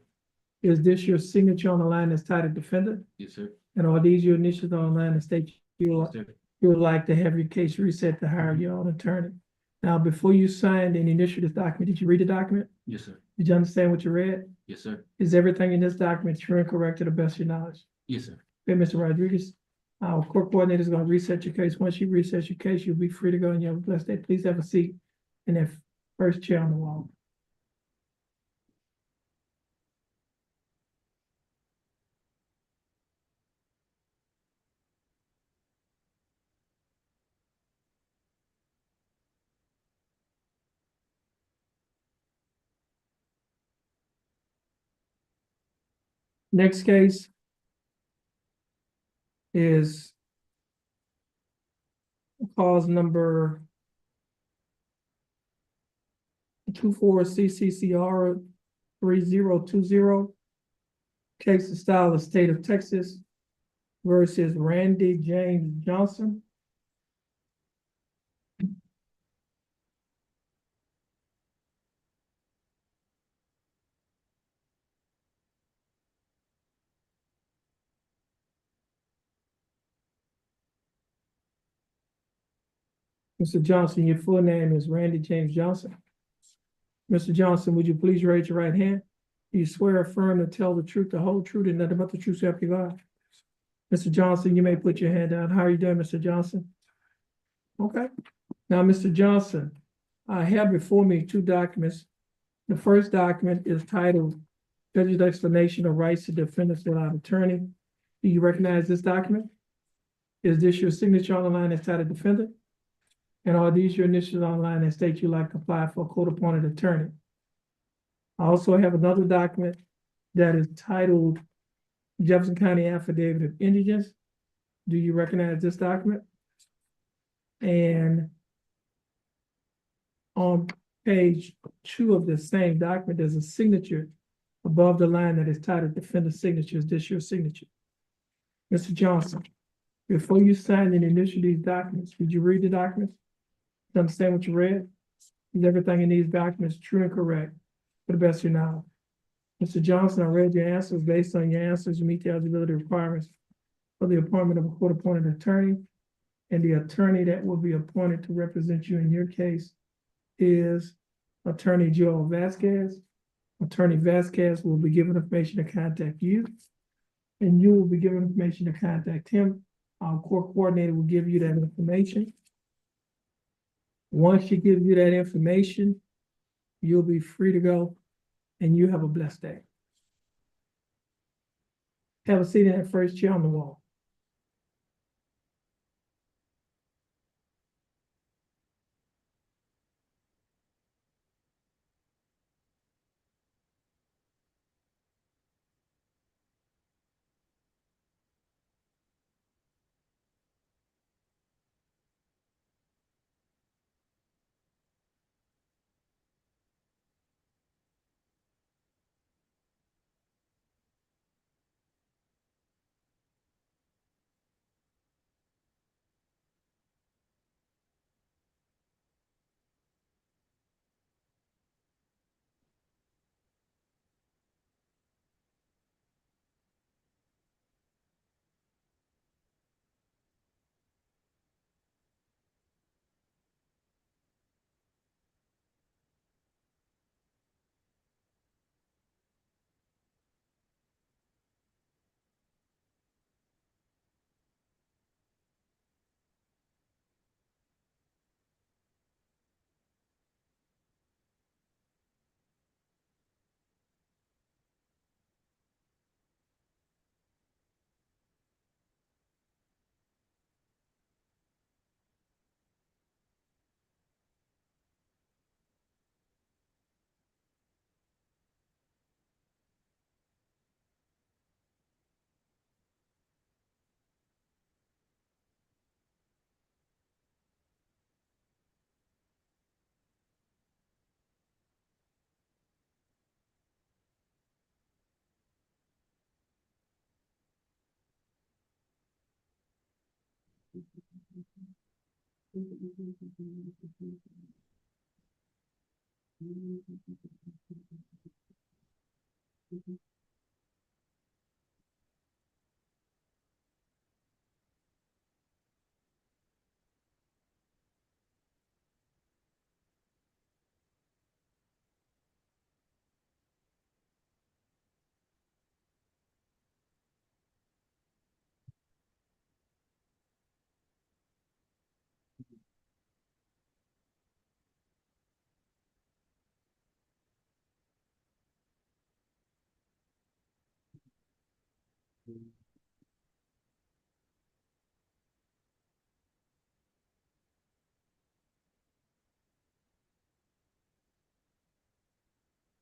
Is this your signature on the line that's titled defendant? Yes, sir. And are these your initials on the line that state you Yes, sir. would like to have your case reset to hire your own attorney? Now, before you signed and initialed this document, did you read the document? Yes, sir. Did you understand what you read? Yes, sir. Is everything in this document true and correct to the best of your knowledge? Yes, sir. Okay, Mr. Rodriguez, our court coordinator is going to reset your case. Once you reset your case, you'll be free to go and you have a blessed day. Please have a seat in that first chair on the wall. Next case is cause number 24 CCCR 3020. Case of style of state of Texas versus Randy James Johnson. Mr. Johnson, your full name is Randy James Johnson. Mr. Johnson, would you please raise your right hand? Do you swear or affirm to tell the truth, the whole truth, and nothing but the truth, so help you God? Mr. Johnson, you may put your hand down. How are you doing, Mr. Johnson? Okay. Now, Mr. Johnson, I have before me two documents. The first document is titled Judge's Explanation of Rights to Defendants Without Attorney. Do you recognize this document? Is this your signature on the line that's titled defendant? And are these your initials on the line that state you like to apply for a court-appointed attorney? I also have another document that is titled Jefferson County Affidavit of Indigence. Do you recognize this document? And on page 2 of the same document, there's a signature above the line that is titled Defendant Signature. Is this your signature? Mr. Johnson, before you sign and initial these documents, did you read the documents? You understand what you read? Is everything in these documents true and correct to the best of your knowledge? Mr. Johnson, I read your answers. Based on your answers, you meet the eligibility requirements for the appointment of a court-appointed attorney. And the attorney that will be appointed to represent you in your case is Attorney Joel Vasquez. Attorney Vasquez will be given information to contact you, and you will be given information to contact him. Our court coordinator will give you that information. Once she gives you that information, you'll be free to go, and you have a blessed day. Have a seat in that first chair on the wall.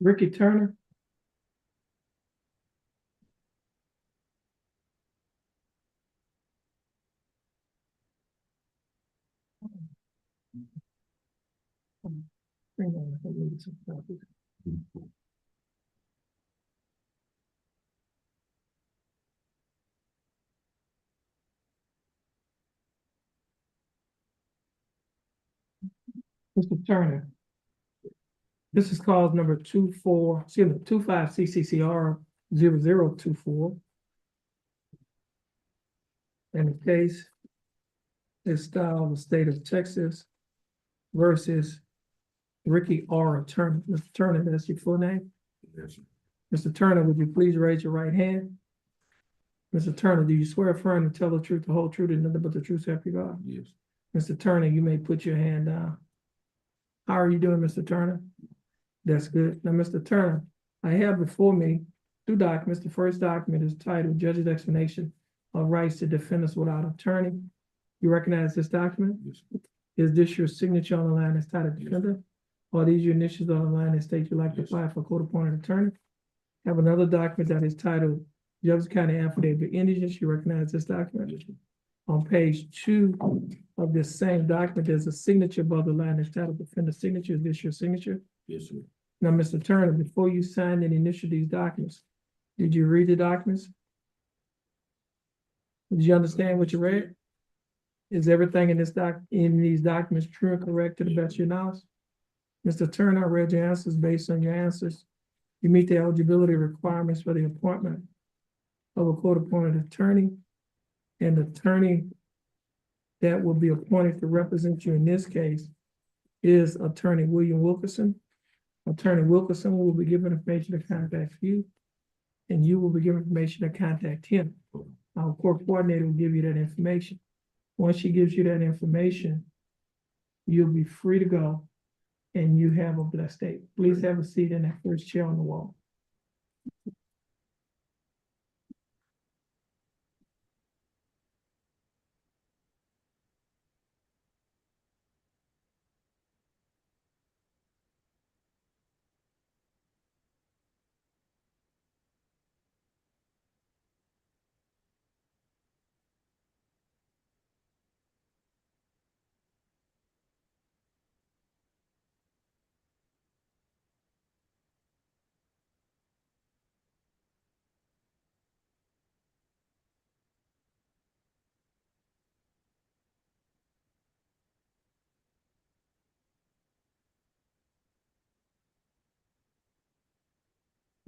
Ricky Turner. Mr. Turner. This is cause number 25 CCCR 0024. And the case is styled the state of Texas versus Ricky R. Turner. Mr. Turner, that's your full name? Yes, sir. Mr. Turner, would you please raise your right hand? Mr. Turner, do you swear affirm to tell the truth, the whole truth, and nothing but the truth, so help you God? Yes. Mr. Turner, you may put your hand down. How are you doing, Mr. Turner? That's good. Now, Mr. Turner, I have before me two documents. The first document is titled Judge's Explanation of Rights to Defendants Without Attorney. You recognize this document? Yes. Is this your signature on the line that's titled Yes. defendant? Or are these your initials on the line that state you'd like to Yes. apply for a court-appointed attorney? Have another document that is titled Jefferson County Affidavit of Indigence. You recognize this document? Yes, sir. On page 2 of this same document, there's a signature above the line that's titled defendant signature. Is this your signature? Yes, sir. Now, Mr. Turner, before you signed and initialed these documents, did you read the documents? Did you understand what you read? Is everything in these documents true and correct to the best of your knowledge? Mr. Turner, I read your answers. Based on your answers, you meet the eligibility requirements for the appointment of a court-appointed attorney. And the attorney that will be appointed to represent you in this case is Attorney William Wilkerson. Attorney Wilkerson will be given information to contact you, and you will be given information to contact him. Our court coordinator will give you that information. Once she gives you that information, you'll be free to go, and you have a blessed day. Please have a seat in that first chair on the wall.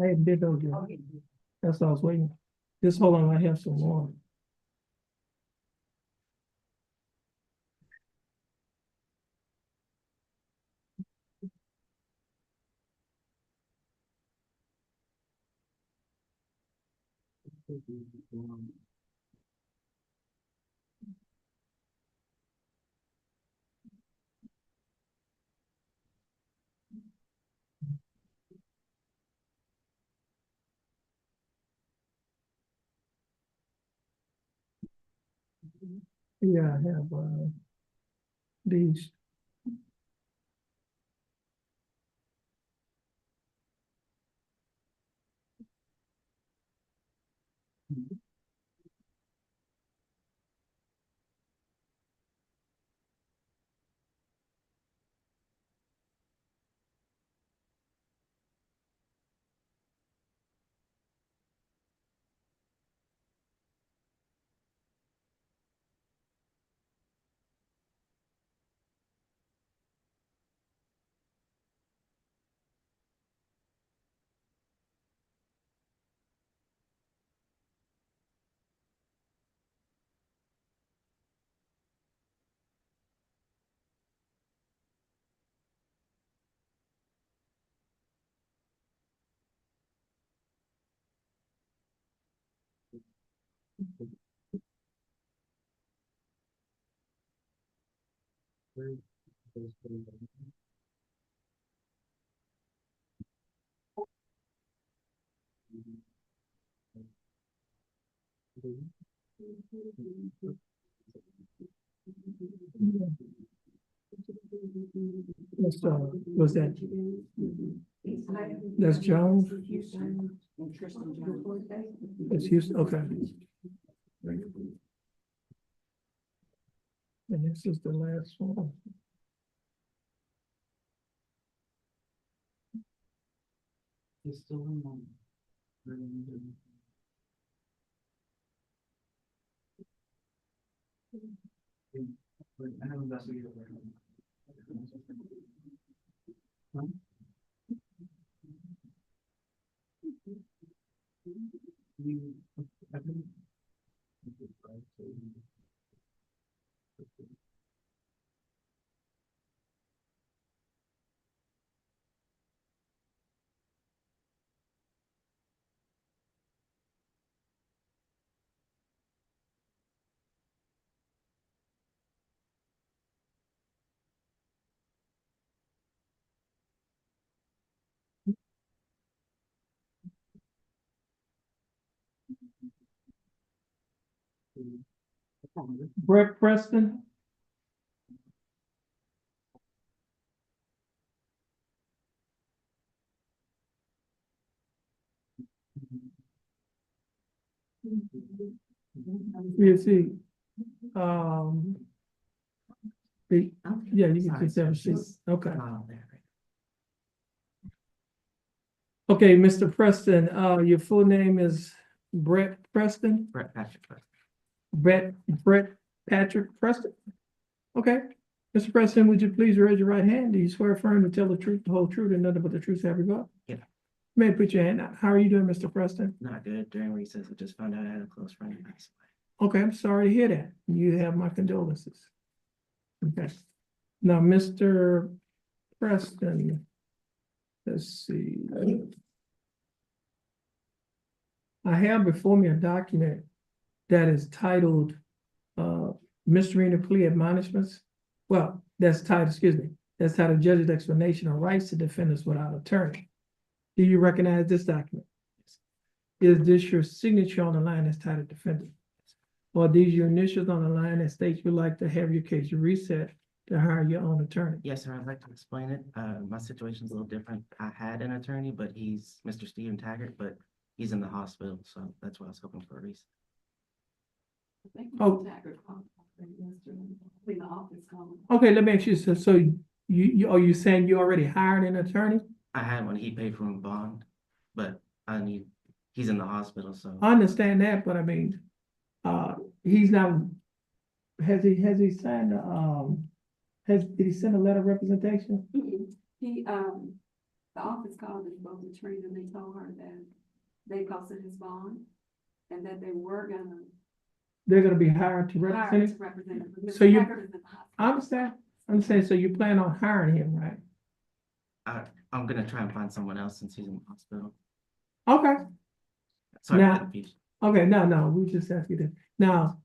I did those. That's what I was waiting. Just hold on, I have some more. Yeah, I have these. Was that? That's Jones? That's Houston, okay. And this is the last one. Brett Preston? Yes, see, yeah, you can just have a seat, okay. Okay, Mr. Preston, your full name is Brett Preston? Brett Patrick Preston. Brett Patrick Preston? Okay, Mr. Preston, would you please raise your right hand? Do you swear firm to tell the truth, the whole truth, and nothing but the truth, so help you God? Yeah. May I put your hand out? How are you doing, Mr. Preston? Not good. During recess, I just found out I had a close friend who passed Okay, I'm sorry to hear that. You have my condolences. Okay. Now, Mr. Preston, let's see. I have before me a document that is titled misdemeanor plea admonishments. Well, that's titled Judge's Explanation of Rights to Defendants Without Attorney. Do you recognize this document? Is this your signature on the line that's titled defendant? Or these your initials on the line that states you'd like to have your case reset to hire your own attorney? Yes, sir. I'd like to explain it. My situation's a little different. I had an attorney, but he's Mr. Stephen Taggart, but he's in the hospital, so that's why I was hoping for a reason. Oh. Okay, let me ask you, so are you saying you already hired an attorney? I had one. He paid for my bond, but he's in the hospital, so. I understand that, but I mean, he's not, has he signed, did he send a letter of representation? He, the office called his both attorney and they told her that they posted his bond and that they were They're gonna be hired to hire represent to him? represent him. Mr. So you- Taggart is in the hospital. I understand, I'm saying, so you plan on hiring him, right? I'm gonna try and find someone else since he's in the hospital. Okay, Sorry Now- for the confusion. okay, no, we just asked you that. Now,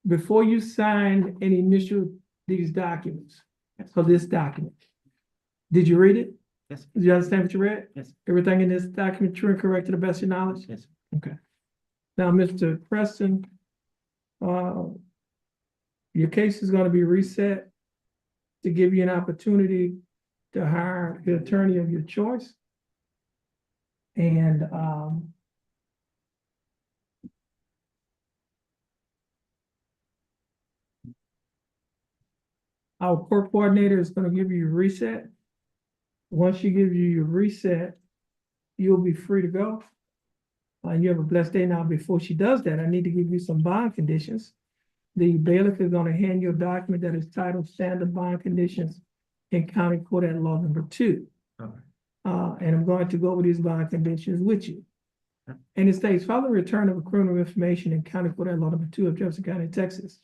before you sign and initial these documents, Yes. for this document, did you read it? Yes. Did you understand what you read? Yes. Everything in this document true and correct to the best of your knowledge? Yes. Okay. Now, Mr. Preston, your case is gonna be reset to give you an opportunity to hire the attorney of your choice. And, our court coordinator is gonna give you a reset. Once she gives you your reset, you'll be free to go. And you have a blessed day. Now, before she does that, I need to give you some bond conditions. The bailiff is gonna hand you a document that is titled Standard Bond Conditions in County Court at Law Number 2. Okay. And I'm going to go over these bond conditions with you. Okay. And it states, following return of a criminal information in County Court at Law Number 2 of Jefferson County, Texas,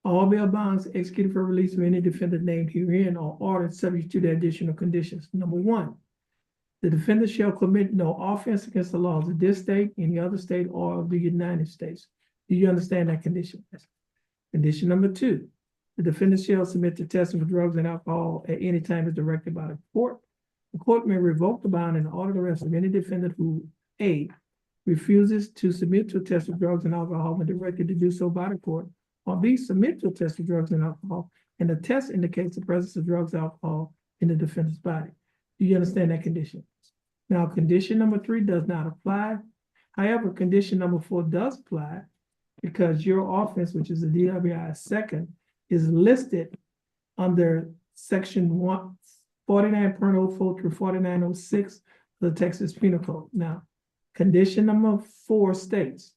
all bail bonds executed for release of any defendant named herein are ordered subject to the additional conditions. Number 1, the defendant shall commit no offense against the laws of this state, any other state, or of the United States. Do you understand that condition? Condition number 2, the defendant shall submit to testing for drugs and alcohol at any time as directed by the court. The court may revoke the bond and order the arrest of any defendant who, A, refuses to submit to a test of drugs and alcohol when directed to do so by the court, or B, submit to a test of drugs and alcohol, and the test indicates the presence of drugs and alcohol in the defendant's body. Do you understand that condition? Now, condition number 3 does not apply. However, condition number 4 does apply because your offense, which is the DWI second, is listed under section 49.04 through 4906 of the Texas Penal Code. Now, condition number 4 states,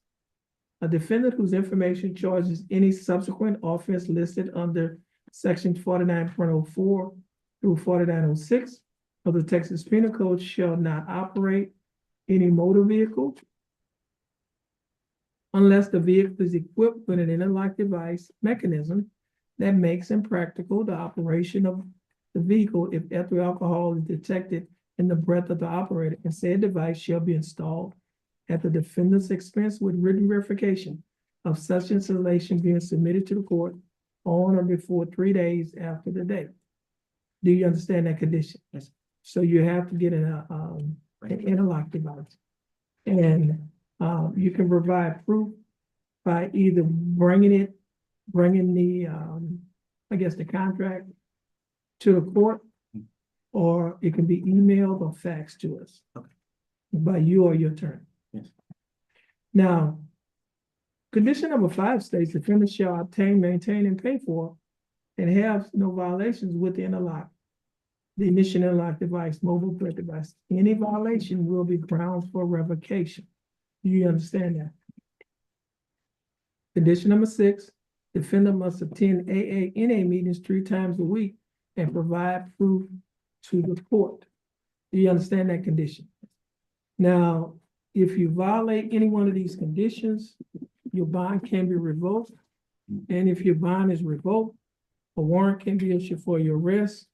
a defendant whose information charges any subsequent offense listed under section 49.04 through 4906 of the Texas Penal Code shall not operate any motor vehicle unless the vehicle is equipped with an interlock device mechanism that makes impractical the operation of the vehicle if ethyl alcohol is detected in the breath of the operator, and said device shall be installed at the defendant's expense with written verification of such installation being submitted to the court on or before 3 days after the date. Do you understand that condition? Yes. So you have to get an interlock device. And you can provide proof by either bringing the, I guess, the contract to the court, or it can be emailed or faxed to us. Okay. By you or your attorney. Yes. Now, condition number 5 states the defendant shall obtain, maintain, and pay for and have no violations with the interlock, the initial interlock device, mobile threat device. Any violation will be grounds for revocation. Do you understand that? Condition number 6, defendant must attend AA/NA meetings 3 times a week and provide proof to the court. Do you understand that condition? Now, if you violate any one of these conditions, your bond can be revoked. And if your bond is revoked, a warrant can be issued for your arrest.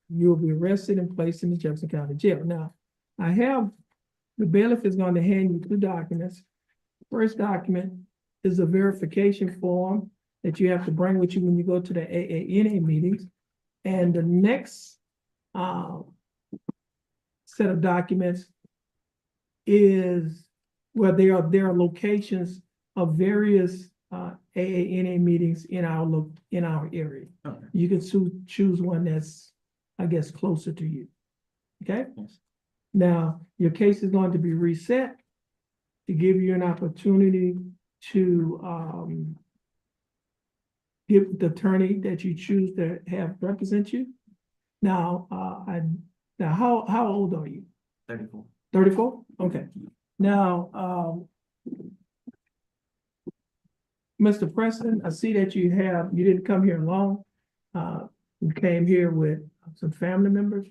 You'll be arrested and placed in the Jefferson County Jail. Now, the bailiff is going to hand you 2 documents. First document is a verification form that you have to bring with you when you go to the AA/NA meetings. And the next set of documents is where there are locations of various AA/NA meetings in our area. Okay. You can choose one that's, I guess, closer to you. Okay? Yes. Now, your case is going to be reset to give you an opportunity to give the attorney that you choose to have represent you. Now, how old are you? 34. 34? Okay. Now, Mr. Preston, I see that you didn't come here alone. You came here with some family members.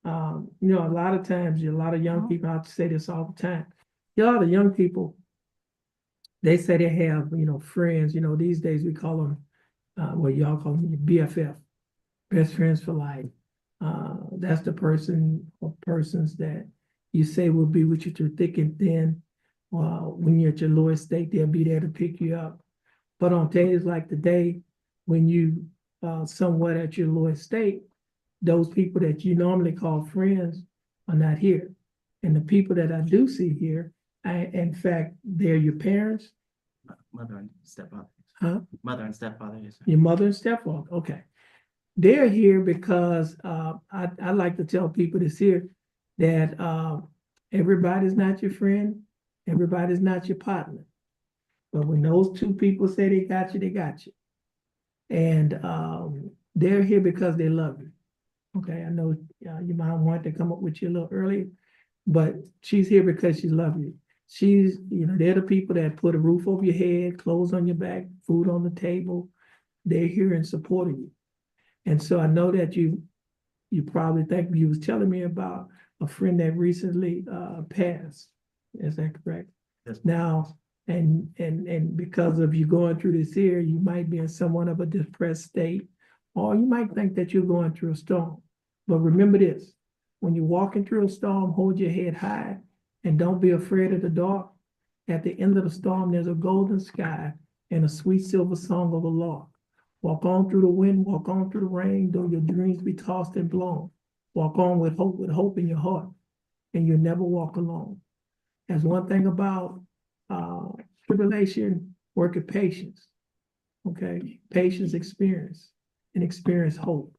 A lot of times, a lot of young people, I say this all the time, a lot of young people, they say they have, friends, these days we call them, what y'all call them, BFF, best friends for life. That's the person or persons that you say will be with you through thick and thin. When you're at your lowest state, they'll be there to pick you up. But on days like today, when you somewhat at your lowest state, those people that you normally call friends are not here. And the people that I do see here, in fact, they're your parents. Mother and stepfather. Huh? Mother and stepfather, yes, sir. Your mother and stepfather, okay. They're here because I like to tell people this here, that everybody's not your friend, everybody's not your partner. But when those 2 people say they got you, they got you. And they're here because they love you. Okay, I know your mom wanted to come up with you a little early, but she's here because she loves you. They're the people that put a roof over your head, clothes on your back, food on the table. They're here in support of you. And so I know that you probably think you was telling me about a friend that recently passed. Is that correct? Yes. Now, and because of you going through this here, you might be in somewhat of a depressed state, or you might think that you're going through a storm. But remember this, when you're walking through a storm, hold your head high and don't be afraid of the dark, At the end of the storm, there's a golden sky and a sweet silver song of the lark. Walk on through the wind, walk on through the rain, though your dreams be tossed and blown. Walk on with hope in your heart, and you'll never walk alone. That's one thing about tribulation, work of patience. Okay, patience experience, and experience hope,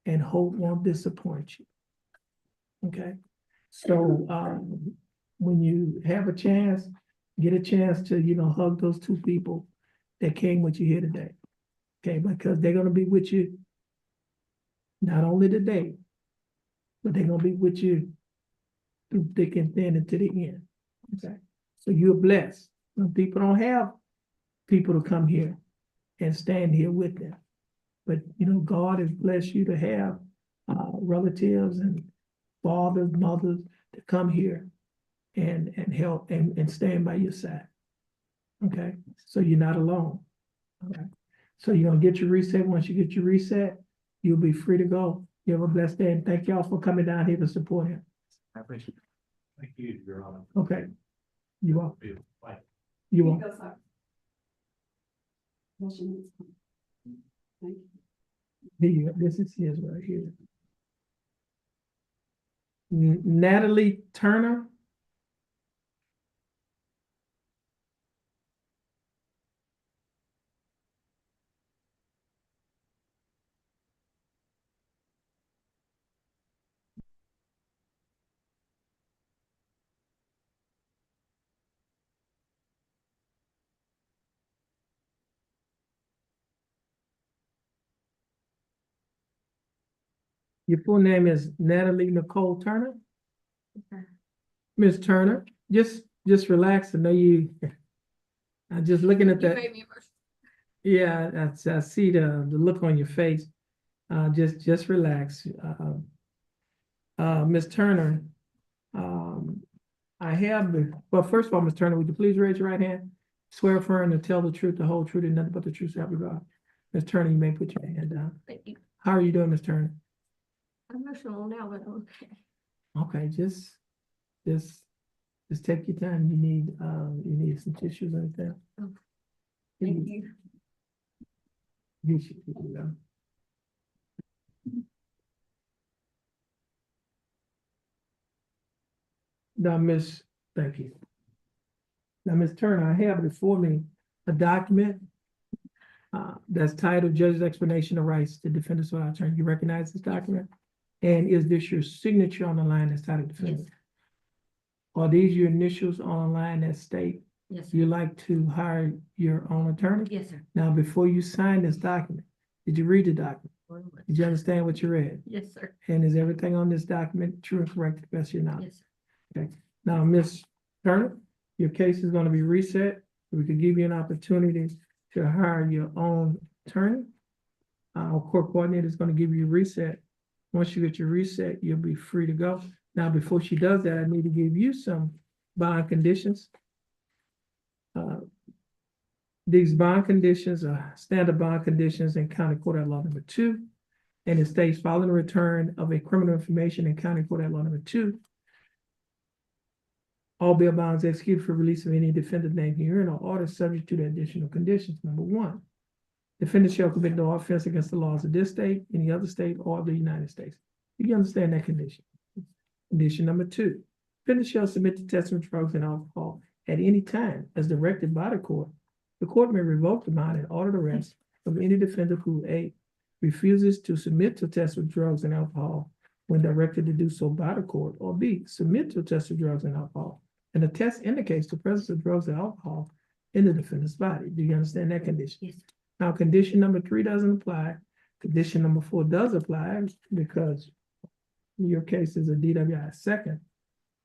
and hope won't disappoint you. Okay, so when you have a chance, get a chance to, hug those two people that came with you here today. Okay, because they're gonna be with you not only today, but they're gonna be with you through thick and thin and to the end. Okay, so you're blessed. When people don't have people to come here and stand here with them, but God has blessed you to have relatives and fathers, mothers to come here and help and stand by your side. Okay, so you're not alone. Okay, so you're gonna get your reset. Once you get your reset, you'll be free to go. You have a blessed day, and thank y'all for coming down here to support him. I appreciate it. Thank you, Your Honor. Okay, you are. Bye. You Here are. goes our- That's your next one. Thank you. Here, this is his right here. Natalie Turner. Your full name is Natalie Nicole Turner? Okay. Ms. Turner, just relax. I know you, I'm just looking at that. Yeah, I see the look on your face. Just relax. Ms. Turner, well, first of all, Ms. Turner, would you please raise your right hand? Swear affirm to tell the truth, the whole truth, and nothing but the truth, so help you God. Ms. Turner, you may put your hand down. Thank you. How are you doing, Ms. Turner? I'm emotional now, but okay. Okay, just take your time. You need some tissues right there. Okay. Thank you. You should do that. Now, thank you. Now, Ms. Turner, I have before me a document that's titled Judge's Explanation of Rights to Defendants Without Attorney. You recognize this document? And is this your signature on the line that's titled Defendant? Yes. Are these your initials on the line that state Yes, sir. you like to hire your own attorney? Yes, sir. Now, before you sign this document, did you read the document? Very much. Did you understand what you read? Yes, sir. And is everything on this document true and correct to the best of your knowledge? Yes, sir. Okay. Now, Ms. Turner, your case is going to be reset. We could give you an opportunity to hire your own attorney. Our court coordinator is going to give you a reset. Once you get your reset, you'll be free to go. Now, before she does that, I need to give you some bond conditions. These bond conditions are standard bond conditions in County Court at Law number 2. And it states following the return of a criminal information in County Court at Law number 2, all bail bonds executed for release of any defendant named herein are ordered subject to the additional conditions. Number 1, defendant shall commit no offense against the laws of this state, any other state, or the United States. You understand that condition? Condition number 2, defendant shall submit to testing of drugs and alcohol at any time as directed by the court. The court may revoke the bond and order the arrest of any defendant who A, refuses to submit to test of drugs and alcohol when directed to do so by the court, or B, submit to a test of drugs and alcohol, and the test indicates the presence of drugs and alcohol in the defendant's body. Do you understand that condition? Yes, sir. Now, condition number 3 doesn't apply. Condition number 4 does apply because your case is a DWI second,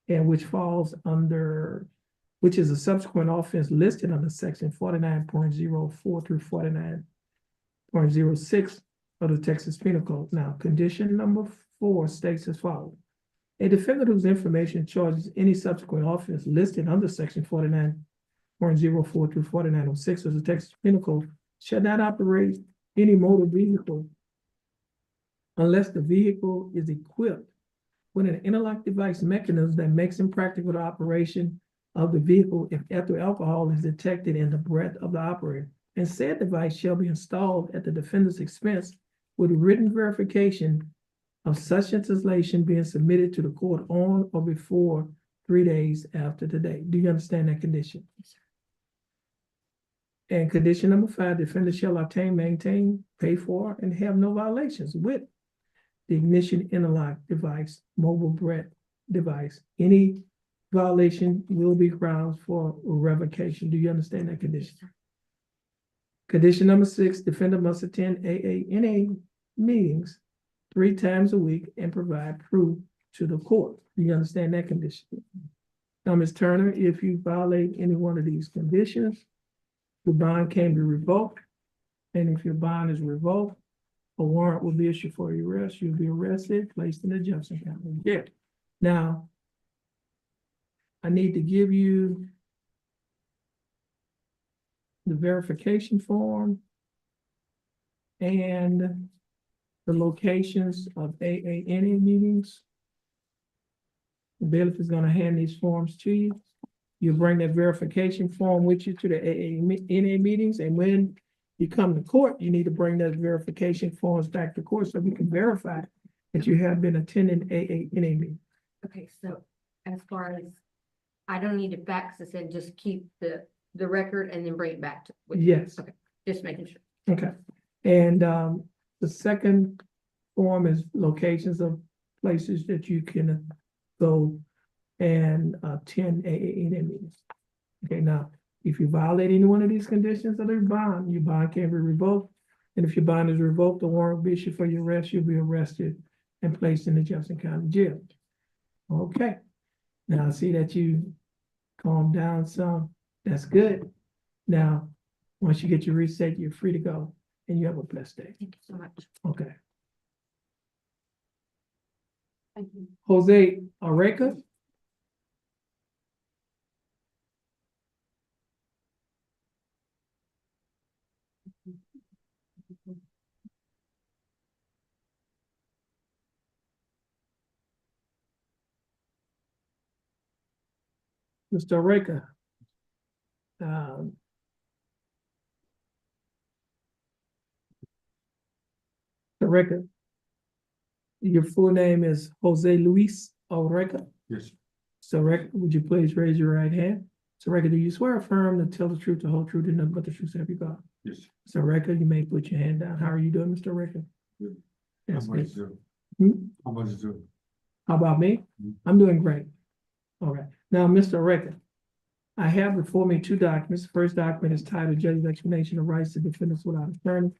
and which is a subsequent offense listed under section 49.04 through 49.06 of the Texas Penal Code. Now, condition number 4 states as follows. A defendant whose information charges any subsequent offense listed under section 49.04 through 49.06 of the Texas Penal Code shall not operate any motor vehicle unless the vehicle is equipped with an interlock device mechanism that makes impractical the operation of the vehicle if ethyl alcohol is detected in the breath of the operator. And said device shall be installed at the defendant's expense with written verification of such installation being submitted to the court on or before 3 days after the date. Do you understand that condition? Yes, sir. And condition number 5, defendant shall obtain, maintain, pay for, and have no violations with the ignition interlock device, mobile breath device. Any violation will be grounds for revocation. Do you understand that condition? Yes, sir. Condition number 6, defendant must attend AANA meetings 3 times a week and provide proof to the court. Do you understand that condition? Now, Ms. Turner, if you violate any one of these conditions, the bond can be revoked. And if your bond is revoked, a warrant will be issued for your arrest. You'll be arrested, placed in the Jefferson County jail. Now, I need to give you the verification form and the locations of AANA meetings. The bailiff is gonna hand these forms to you. You bring that verification form with you to the AANA meetings, and when you come to court, you need to bring those verification forms back to court so we can verify that you have been attending AANA meetings. Okay, so as far as, I don't need to fax this in, just keep the record and then bring it back to. with you. Yes. Okay, just making sure. Okay, and the second form is locations of places that you can go and attend AANA meetings. Okay, now, if you violate any one of these conditions of your bond can be revoked. And if your bond is revoked, the warrant will be issued for your arrest, you'll be arrested and placed in the Jefferson County Jail. Okay, now I see that you calmed down some, that's good. Now, once you get your reset, you're free to go and you have a blessed day. Thank you so much. Okay. Thank you. Jose Areca? Mr. Areca? Areca, your full name is Jose Luis Areca? Yes, So, Areca, would you please raise your right hand? So, Areca, do you swear or affirm to tell the truth, the whole truth, and nothing but the truth, so help you God? yes. So, Areca, you may put your hand down. How are you doing, Mr. Areca? Good. That's How much good. do? Hmm? How much do? How about me? Mhm. I'm doing great. All right. Now, Mr. Areca, I have before me 2 documents. The first document is titled Judge's Explanation of Rights to Defendants Without Attorney.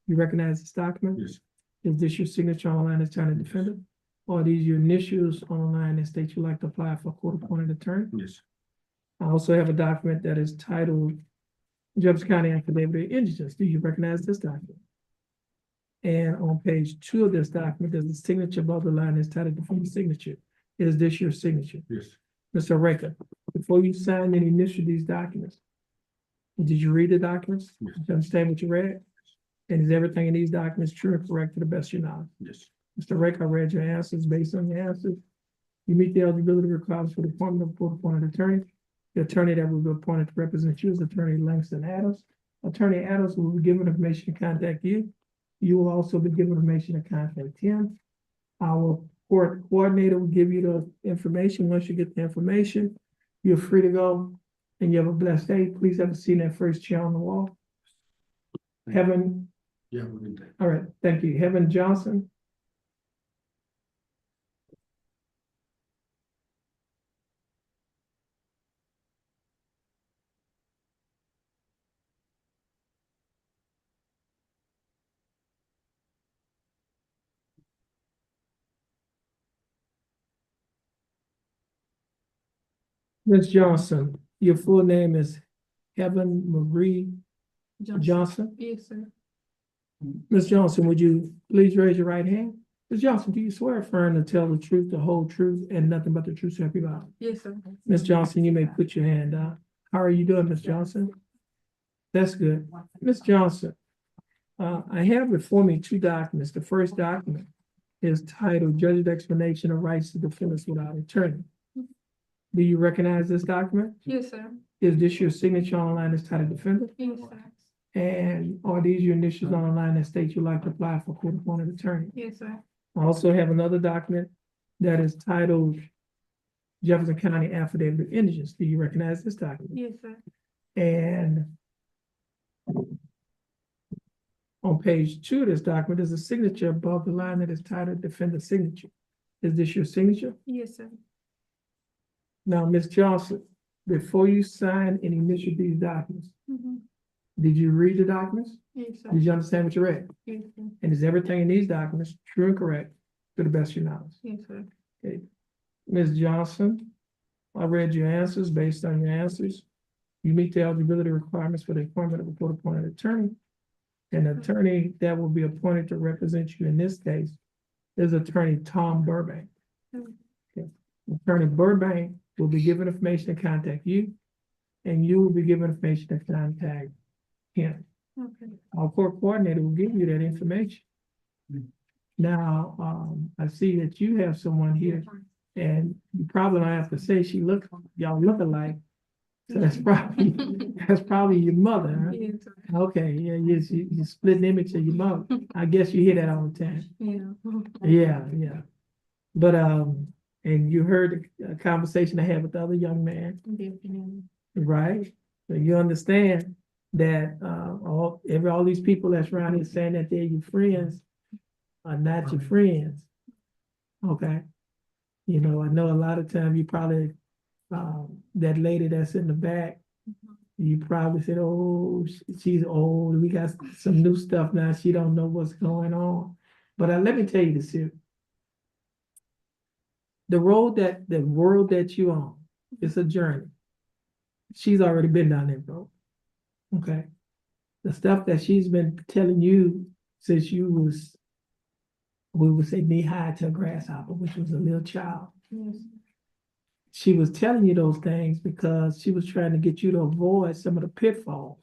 You recognize this document? Yes, Is this your signature on the line as attorney defendant? Or are these your initials on the line that state you'd like to apply for a court-appointed attorney? yes, I also have a document that is titled Jefferson County Affidavit of Indigence. Do you recognize this document? And on page 2 of this document, there's a signature above the line that's titled Defendant Signature. Is this your signature? yes, Mr. Areca, before you sign and initial these documents, did you read the documents? Yes. Did you understand what you read? And is everything in these documents true and correct to the best of your knowledge? yes, Mr. Areca, I read your answers. Based on your answers, you meet the eligibility requirements for the appointment of a court-appointed attorney. The attorney that will be appointed to represent you is Attorney Langston Adams. Attorney Adams will be given information to contact you. You will also be given information to contact him. Our court coordinator will give you the information. Once you get the information, you're free to go and you have a blessed day. Please have a seat in that first chair on the wall. Thank you. Heaven, yeah, we can take. all right, thank you. Heaven Johnson. Ms. Johnson, your full name is Heaven Marie Johnson. Yes, sir. Ms. Johnson, would you please raise your right hand? Ms. Johnson, do you swear or affirm to tell the truth, the whole truth, and nothing but the truth, so help you God? Yes, sir. Ms. Johnson, you may put your hand down. How are you doing, Ms. Johnson? That's good. Ms. Johnson, I have before me 2 documents. The first document is titled Judge's Explanation of Rights to Defendants Without Attorney. Do you recognize this document? Yes, sir. Is this your signature online as title defendant? Yes, sir. And are these your initials on the line that state you'd like to apply for court appointed attorney? Yes, sir. I also have another document that is titled Jefferson County Affidavit of Indigence. Do you recognize this document? Yes, sir. And on page 2 of this document, there's a signature above the line that is titled Defendant Signature. Is this your signature? Yes, sir. Now, Ms. Johnson, before you sign and initial these documents, Mhm. did you read the documents? Yes, sir. Did you understand what you read? Yes, sir. And is everything in these documents true and correct to the best of your knowledge? Yes, sir. Okay. Ms. Johnson, I read your answers. Based on your answers, you meet the eligibility requirements for the appointment of a court-appointed attorney. An attorney that will be appointed to represent you in this case is Attorney Tom Burbank. Okay. Attorney Burbank will be given information to contact you, and you will be given information to contact him. Okay. Our court coordinator will give you that information. Now, I see that you have someone here, and you probably don't have to say y'all look alike. So that's probably your mother, huh? Yes, sir. Okay, yeah, you split an image of your mother. I guess you hear that all the time. Yeah. Yeah. But, and you heard the conversation I had with the other young man, Definitely. right? So you understand that, all these people that's around here saying that they're your friends are not your friends. Okay? You know, I know a lot of times you probably, that lady that's in the back, you probably said, oh, she's old, we got some new stuff now, she don't know what's going on. But let me tell you this here. The world that you're on, it's a journey. She's already been down that road. Okay? The stuff that she's been telling you since you was, we would say knee-high to a grasshopper, which was a little child. Yes. She was telling you those things because she was trying to get you to avoid some of the pitfalls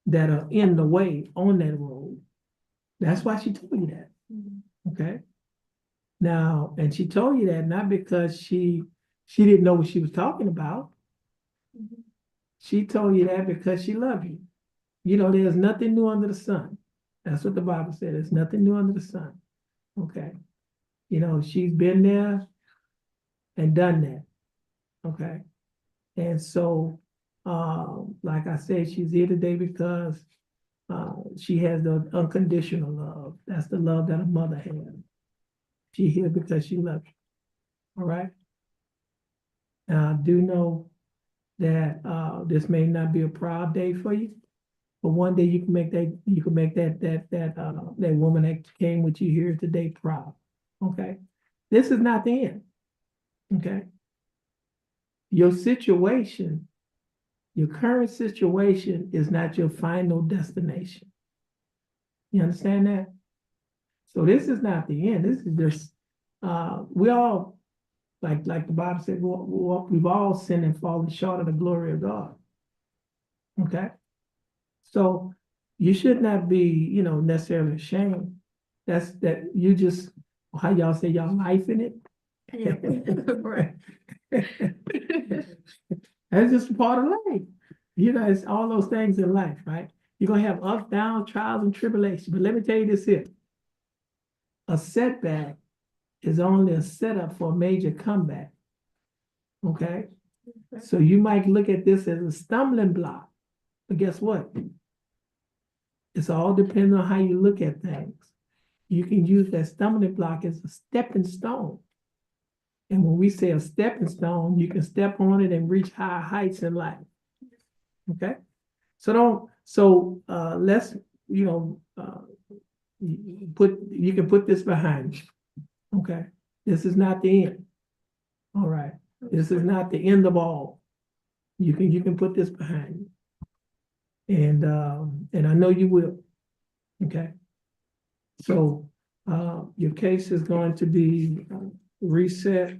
that are in the way on that road. That's why she told you that. Okay? Now, and she told you that not because she didn't know what she was talking about. She told you that because she loved you. You know, there's nothing new under the sun. That's what the Bible said. There's nothing new under the sun. Okay? You know, she's been there and done that. Okay? And so, like I said, she's here today because she has the unconditional love. That's the love that a mother has. She's here because she loves you. All right? Now, I do know that this may not be a proud day for you, but one day you can make that woman that came with you here today proud. Okay? This is not the end. Okay? Your situation, your current situation is not your final destination. You understand that? So this is not the end. This is just, we all, like the Bible said, we've all sinned and fallen short of the glory of God. Okay? So you should not be, necessarily ashamed. That you just, how y'all say y'all life in it? Right. That's just a part of life. It's all those things in life, right? You're gonna have ups, downs, trials, and tribulations. But let me tell you this here. A setback is only a setup for a major comeback. Okay? So you might look at this as a stumbling block. But guess what? It's all depending on how you look at things. You can use that stumbling block as a stepping stone. And when we say a stepping stone, you can step on it and reach higher heights in life. Okay? Let's, you can put this behind you. Okay? This is not the end. All right. This is not the end of all. You can put this behind you. And I know you will. Okay? So your case is going to be reset.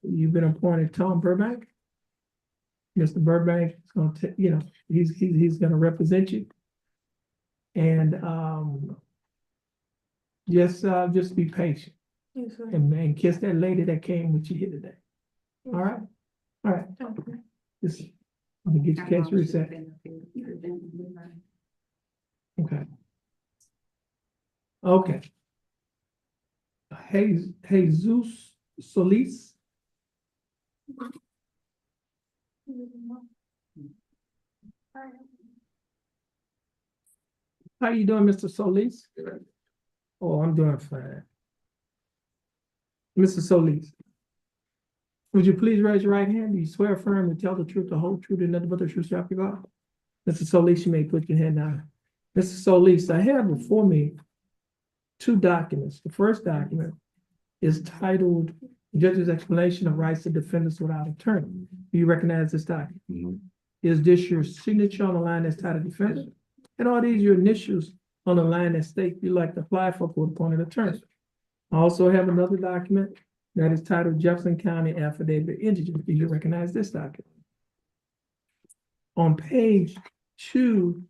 You've been appointed Tom Burbank. Mr. Burbank is going to, he's going to represent you. And just be patient. Yes, sir. And kiss that lady that came with you here today. right, all right. Just, let me get your case reset. Okay. Okay. Jesus Solis. How you doing, Mr. Solis? Oh, I'm doing fine. Mr. Solis, would you please raise your right hand? Do you swear affirm to tell the truth, the whole truth, and nothing but the truth, so help you God? Mr. Solis, you may put your hand down. Mr. Solis, I have before me two documents. The first document is titled Judge's Explanation of Rights to Defendants Without Attorney. Do you recognize this document? Is this your signature on the line that's titled defendant? And are these your initials on the line that state you like to apply for court appointed attorney? I also have another document that is titled Jefferson County Affidavit Indigent. Do you recognize this document? On page 2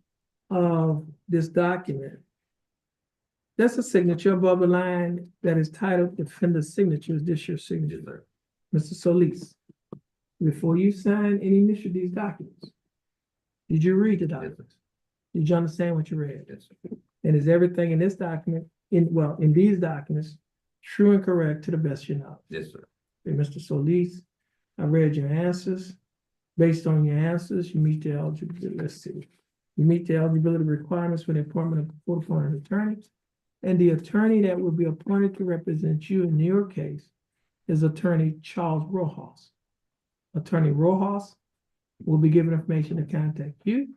of this document, that's a signature above the line that is titled Defendant's Signature. Is this your signature, Mr. Solis? Before you sign any initial these documents, did you read the documents? Did you understand what you read? Yes, And is everything in this document, in these documents, true and correct to the best of your knowledge? yes, sir. Okay, Mr. Solis, I read your answers. Based on your answers, you meet the eligibility. Let's see. You meet the eligibility requirements for the appointment of court appointed attorney. And the attorney that will be appointed to represent you in your case is Attorney Charles Rojas. Attorney Rojas will be given information to contact you,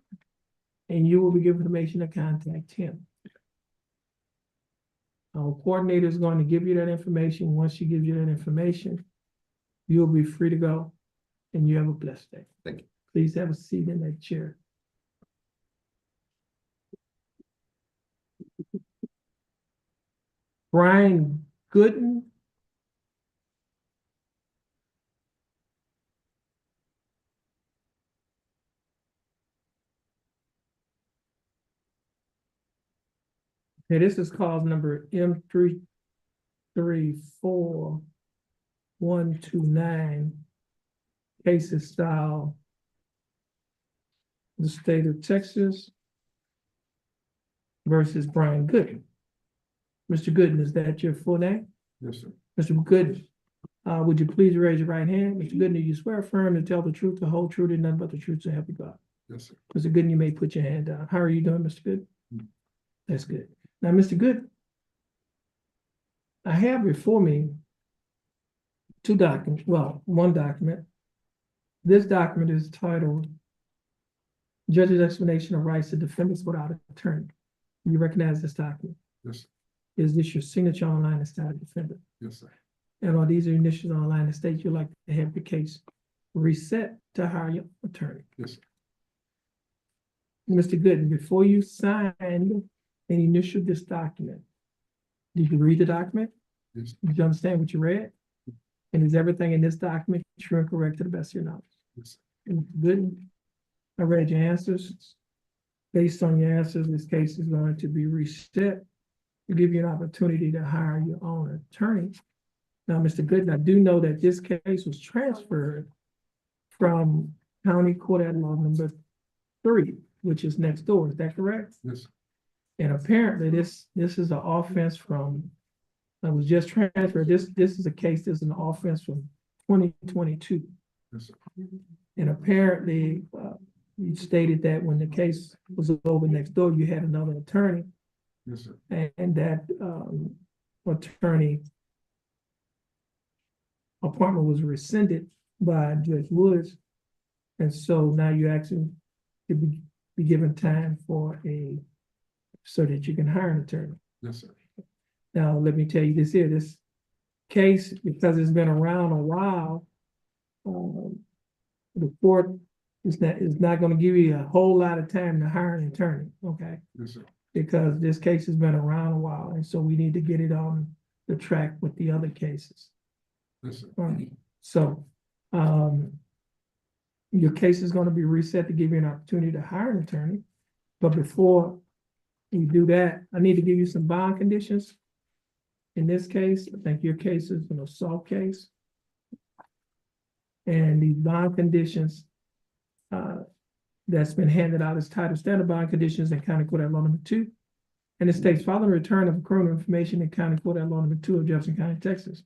and you will be given information to contact him. Our coordinator is going to give you that information. Once she gives you that information, you'll be free to go, and you have a blessed day. Thank you. Please have a seat in that chair. Brian Gooden. Okay, this is cause number M334129. Cases style the state of Texas versus Brian Gooden. Mr. Gooden, is that your full name? Yes, sir. Mr. Gooden, would you please raise your right hand? Mr. Gooden, do you swear affirm to tell the truth, the whole truth, and nothing but the truth, so help you God? Yes, sir. Mr. Gooden, you may put your hand down. How are you doing, Mr. Gooden? That's good. Now, Mr. Gooden, I have before me two documents, well, one document. This document is titled Judge's Explanation of Rights to Defendants Without Attorney. You recognize this document? Yes, sir. Is this your signature online as titled defendant? Yes, sir. And are these your initials online that state you'd like to have the case reset to hire your attorney? Yes, sir. Mr. Gooden, before you signed and initial this document, did you read the document? Yes. Did you understand what you read? And is everything in this document true and correct to the best of your knowledge? Yes, sir. And Mr. Gooden, I read your answers. Based on your answers, this case is going to be reset to give you an opportunity to hire your own attorney. Now, Mr. Gooden, I do know that this case was transferred from County Court at Law number 3, which is next door. Is that correct? Yes, sir. And apparently this is an offense from, I was just transferred. This is a case, this is an offense from 2022. Yes, sir. And apparently, you stated that when the case was over next door, you had another attorney, Yes, sir. and that attorney appointment was rescinded by Judge Woods. And so now you're asking to be given time so that you can hire an attorney. Yes, sir. Now, let me tell you this here, this case, because it's been around a while, the court is not gonna give you a whole lot of time to hire an attorney, okay? Yes, sir. Because this case has been around a while, and so we need to get it on the track with the other cases. Yes, sir. So, your case is gonna be reset to give you an opportunity to hire an attorney. But before we do that, I need to give you some bond conditions. In this case, I think your case is an assault case. And the bond conditions that's been handed out is titled Standard Bond Conditions in County Court at Law Number 2. And it states, following return of criminal information in County Court at Law Number 2 of Jefferson County, Texas.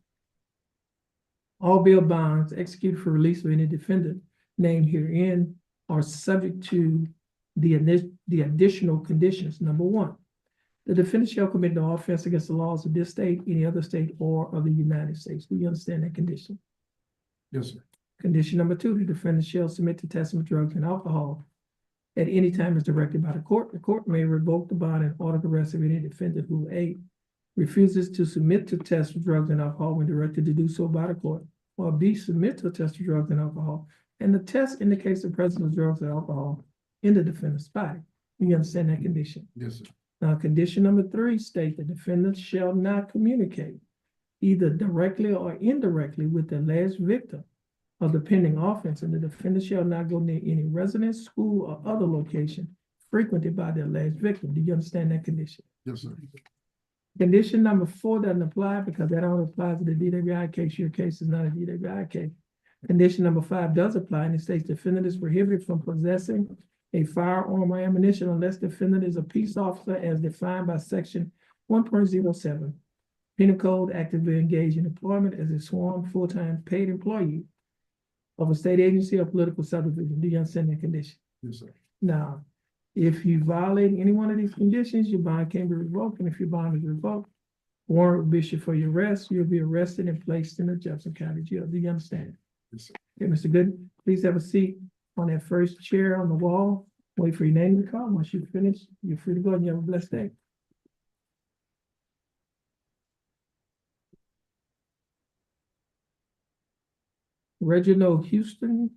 All bail bonds executed for release of any defendant named herein are subject to the additional conditions. Number 1, the defendant shall commit no offense against the laws of this state, any other state, or of the United States. Do you understand that condition? Yes, sir. Condition number 2, the defendant shall submit to testing of drugs and alcohol at any time as directed by the court. The court may revoke the bond and order the arrest of any defendant who A, refuses to submit to test for drugs and alcohol when directed to do so by the court, or B, submit to a test for drugs and alcohol, and the test indicates the presence of drugs or alcohol in the defendant's body. You understand that condition? Yes, sir. Now, condition number 3 states the defendant shall not communicate either directly or indirectly with the alleged victim of the pending offense, and the defendant shall not go near any residence, school, or other location frequented by the alleged victim. Do you understand that condition? Yes, sir. Condition number 4 doesn't apply because that only applies to the DWI case. Your case is not a DWI case. Condition number 5 does apply, and it states defendant is prohibited from possessing a firearm or ammunition unless defendant is a peace officer as defined by section 1.07. Penal Code, actively engaged in employment as a sworn full-time paid employee of a state agency or political subdivision. Do you understand that condition? Yes, sir. Now, if you violate any one of these conditions, your bond can be revoked, and if your bond is revoked, warrant will be issued for your arrest. You'll be arrested and placed in the Jefferson County Jail. Do you understand? Yes, sir. Okay, Mr. Gooden, please have a seat on that first chair on the wall. Wait for your name to be called. Once you finish, you're free to go, and you have a blessed day. Reginald Houston.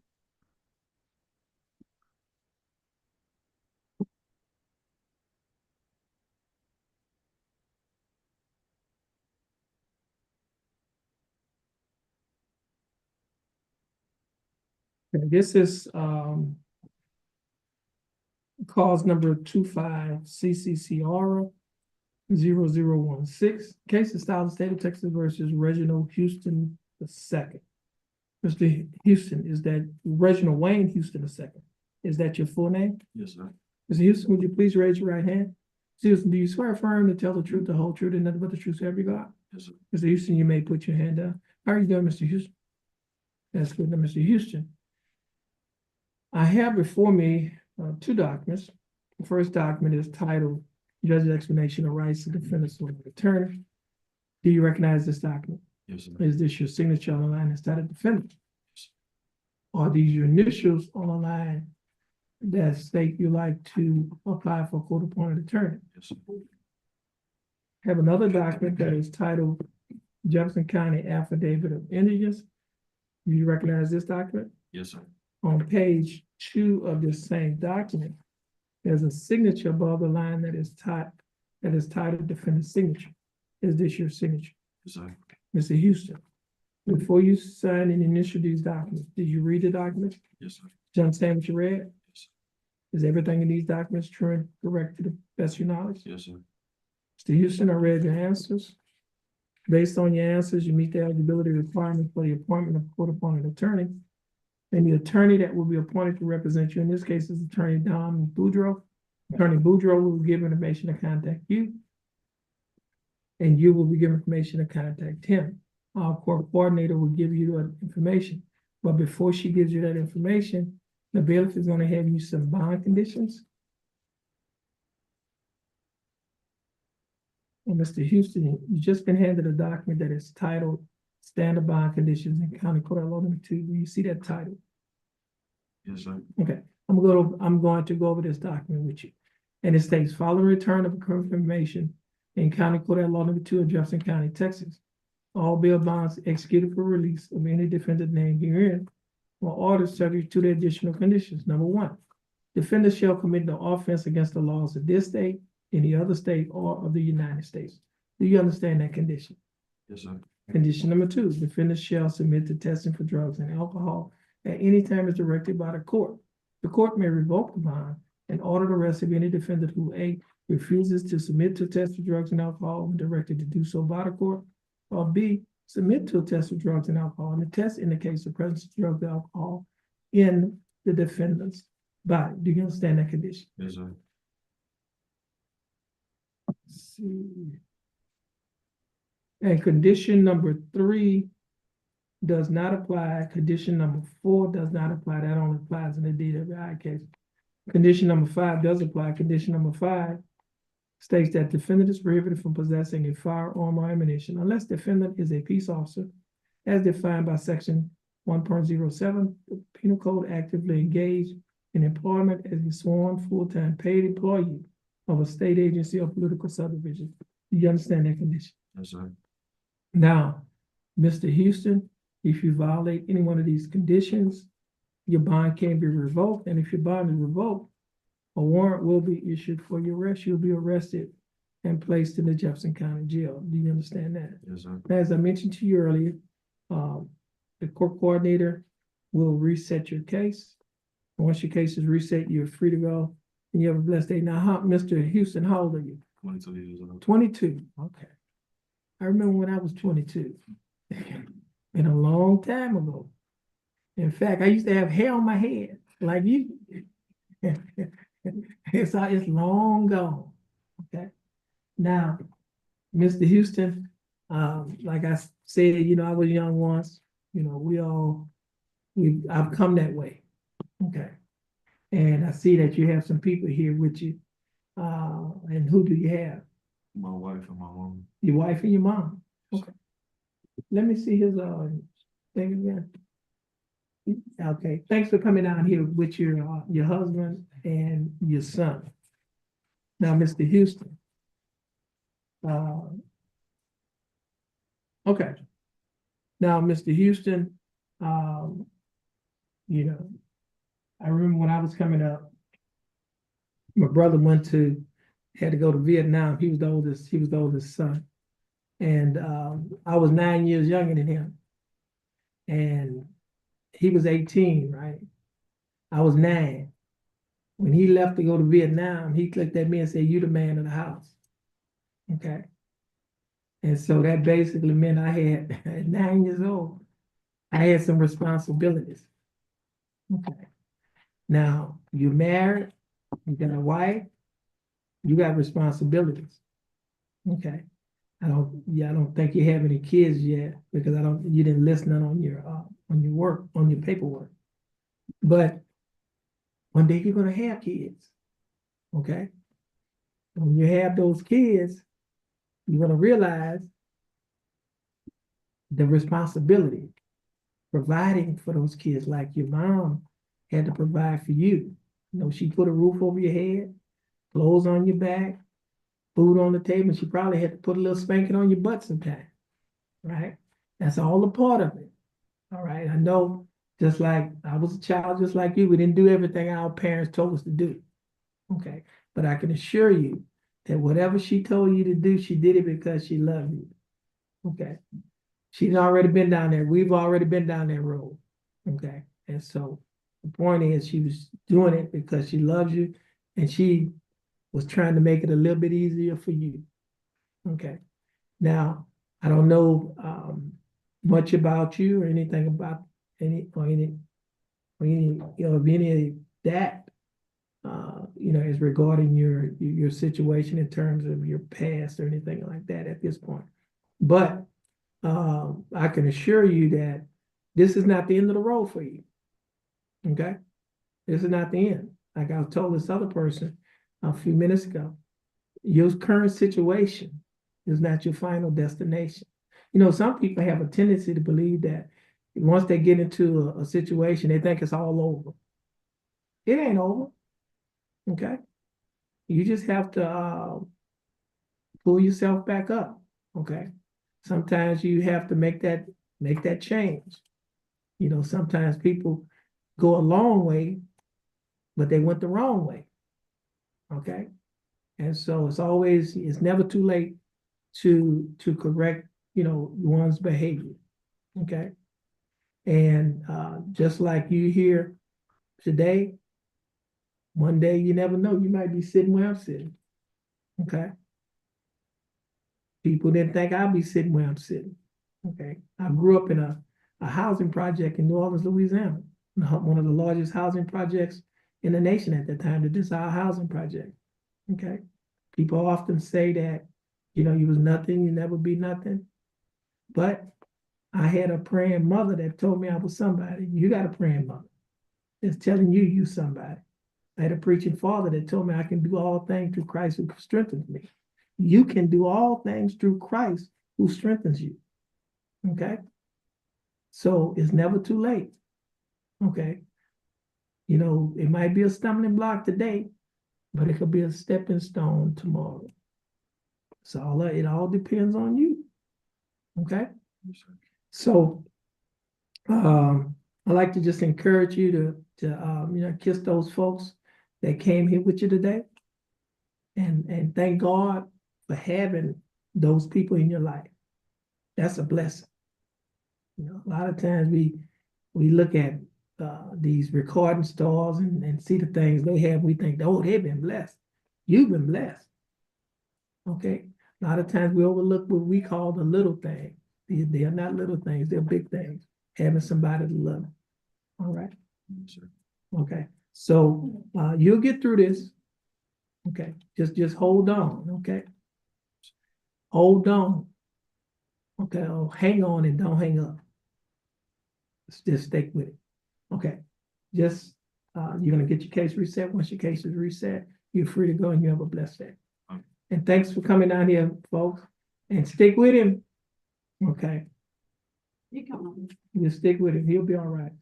Okay, this is cause number 25 CCCR 0016. Case is styled state of Texas versus Reginald Houston II. Mr. Houston, is that Reginald Wayne Houston II? Is that your full name? Yes, sir. Mr. Houston, would you please raise your right hand? Mr. Houston, do you swear or affirm to tell the truth, the whole truth, and nothing but the truth, so help you God? Yes, sir. Mr. Houston, you may put your hand down. How are you doing, Mr. Houston? That's good. Now, Mr. Houston, I have before me 2 documents. The first document is titled Judge's Explanation of Rights of Defendant's Attorney. Do you recognize this document? Yes, sir. Is this your signature on the line that's titled Defendant? Are these your initials on the line that state you like to apply for court-appointed attorney? Yes, sir. Have another document that is titled Jefferson County Affidavit of Indigence. Do you recognize this document? Yes, sir. On page 2 of this same document, there's a signature above the line that is titled Defendant's Signature. Is this your signature? Yes, sir. Mr. Houston, before you sign and initial these documents, did you read the document? Yes, sir. Do you understand what you read? Yes, sir. Is everything in these documents true and correct to the best of your knowledge? Yes, sir. Mr. Houston, I read your answers. Based on your answers, you meet the eligibility requirements for the appointment of court-appointed attorney. And the attorney that will be appointed to represent you in this case is Attorney Don Boudreaux. Attorney Boudreaux will give information to contact you. And you will be given information to contact him. Our court coordinator will give you that information. But before she gives you that information, the bailiff is going to have you some bond conditions. And Mr. Houston, you've just been handed a document that is titled Standard Bond Conditions in County Court of Law Number 2. Do you see that title? Yes, sir. Okay, I'm going to go over this document with you. And it states, following return of criminal information in County Court of Law Number 2 of Jefferson County, Texas, all bail bonds executed for release of any defendant named herein are ordered subject to the additional conditions. Number 1, defendant shall commit no offense against the laws of this state, any other state, or of the United States. Do you understand that condition? Yes, sir. Condition number 2, defendant shall submit to testing for drugs and alcohol at any time as directed by the court. The court may revoke the bond and order the arrest of any defendant who A, refuses to submit to test for drugs and alcohol when directed to do so by the court, or B, submit to a test of drugs and alcohol, and the test indicates the presence of drugs and alcohol in the defendant's body. Do you understand that condition? Yes, sir. Let's see. And condition number 3 does not apply. Condition number 4 does not apply. That only applies in the DWI case. Condition number 5 does apply. Condition number 5 states that defendant is prohibited from possessing a firearm or ammunition unless defendant is a peace officer as defined by section 1.07, the Penal Code, actively engaged in employment as a sworn full-time paid employee of a state agency or political subdivision. Do you understand that condition? Yes, sir. Now, Mr. Houston, if you violate any one of these conditions, your bond can be revoked, and if your bond is revoked, a warrant will be issued for your arrest. You'll be arrested and placed in the Jefferson County Jail. Do you understand that? Yes, sir. As I mentioned to you earlier, the court coordinator will reset your case. Once your case is reset, you're free to go, and you have a blessed day. Now, Mr. Houston, how old are you? 22 years old. 22. Okay. I remember when I was 22. Been a long time ago. In fact, I used to have hair on my head like you. It's long gone. Okay. Now, Mr. Houston, like I said, I was young once. I've come that way. Okay. And I see that you have some people here with you. And who do you have? My wife and my mom. Your wife and your mom. Okay. Let me see his thing again. Okay, thanks for coming out here with your husband and your son. Now, Mr. Houston. Okay. Now, Mr. Houston, I remember when I was coming up, my brother had to go to Vietnam. He was the oldest son. And I was 9 years younger than him. And he was 18, right? I was 9. When he left to go to Vietnam, he looked at me and said, "You the man of the house." Okay. And so that basically meant I had, at 9 years old, I had some responsibilities. Okay. Now, you're married, you got a wife, you got responsibilities. Okay. I don't think you have any kids yet because you didn't list none on your paperwork. But one day you're gonna have kids. Okay. When you have those kids, you're gonna realize the responsibility providing for those kids, like your mom had to provide for you. She put a roof over your head, clothes on your back, food on the table. She probably had to put a little spanking on your butt sometime, right? That's all a part of it. All right. I know, just like I was a child, just like you, we didn't do everything our parents told us to do. Okay. But I can assure you that whatever she told you to do, she did it because she loved you. Okay. She's already been down there. We've already been down that road. Okay. And so the point is, she was doing it because she loves you, and she was trying to make it a little bit easier for you. Okay. Now, I don't know much about you or anything about any of that, is regarding your situation in terms of your past or anything like that at this point. But I can assure you that this is not the end of the road for you. Okay. This is not the end. Like I told this other person a few minutes ago, your current situation is not your final destination. Some people have a tendency to believe that once they get into a situation, they think it's all over. It ain't over. Okay. You just have to pull yourself back up. Okay. Sometimes you have to make that change. Sometimes people go a long way, but they went the wrong way. Okay. And so it's never too late to correct, one's behavior. Okay. And just like you here today, one day you never know, you might be sitting where I'm sitting. Okay. People didn't think I'd be sitting where I'm sitting. Okay, I grew up in a housing project in New Orleans, Louisiana. One of the largest housing projects in the nation at that time, the Desire Housing Project. Okay, people often say that, you was nothing, you never be nothing. But I had a praying mother that told me I was somebody. You got a praying mother that's telling you somebody. I had a preaching father that told me I can do all things through Christ who strengthens me. You can do all things through Christ who strengthens you. Okay? So it's never too late. Okay? It might be a stumbling block today, but it could be a stepping stone tomorrow. So it all depends on you. Okay? So I like to just encourage you to kiss those folks that came here with you today. And thank God for having those people in your life. That's a blessing. A lot of times we look at these recording stars and see the things they have. We think, oh, they've been blessed. You've been blessed. Okay. A lot of times we overlook what we call the little things. They are not little things, they're big things. Having somebody to love. All right. Okay. So you'll get through this. Okay. Just hold on. Okay. Hold on. Okay. Oh, hang on and don't hang up. Just stick with it. Okay. Just you're gonna get your case reset. Once your case is reset, you're free to go and you have a blessed day. And thanks for coming down here, folks. And stick with him. Okay. You come on. You stick with him. He'll be all right.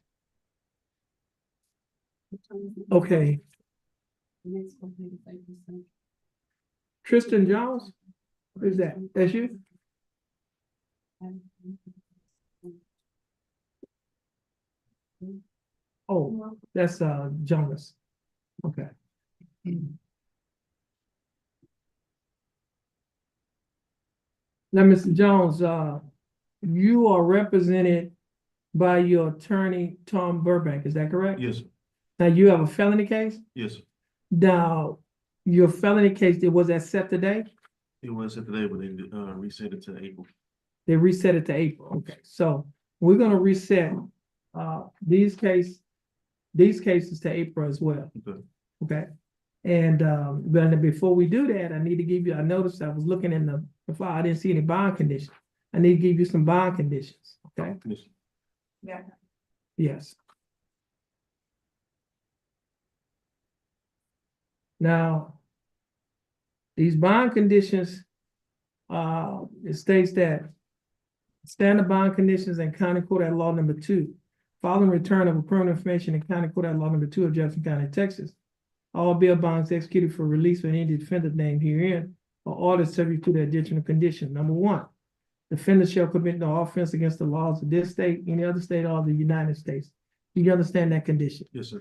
Okay. Next one, maybe 5%. Tristan Jones? Who's that? That's you? Oh, that's Jonas. Okay. Now, Mr. Jones, you are represented by your attorney, Tom Burbank, is that correct? Yes, sir. Now, you have a felony case? Yes, sir. Now, your felony case, was that set today? It was set today, but they reset it to April. They reset it to April. Okay, so we're gonna reset these cases to April as well. Okay. Okay. And but before we do that, I need to give you, I noticed I was looking in the file, I didn't see any bond conditions. I need to give you some bond conditions. Okay. Yes, sir. Yeah. Yes. Now, these bond conditions, it states that standard bond conditions in County Court at Law Number 2, following return of a permanent information in County Court at Law Number 2 of Jefferson County, Texas, all bail bonds executed for release of any defendant named herein are ordered subject to the additional condition. Number 1, defendant shall commit no offense against the laws of this state, any other state, or the United States. Do you understand that condition? Yes, sir.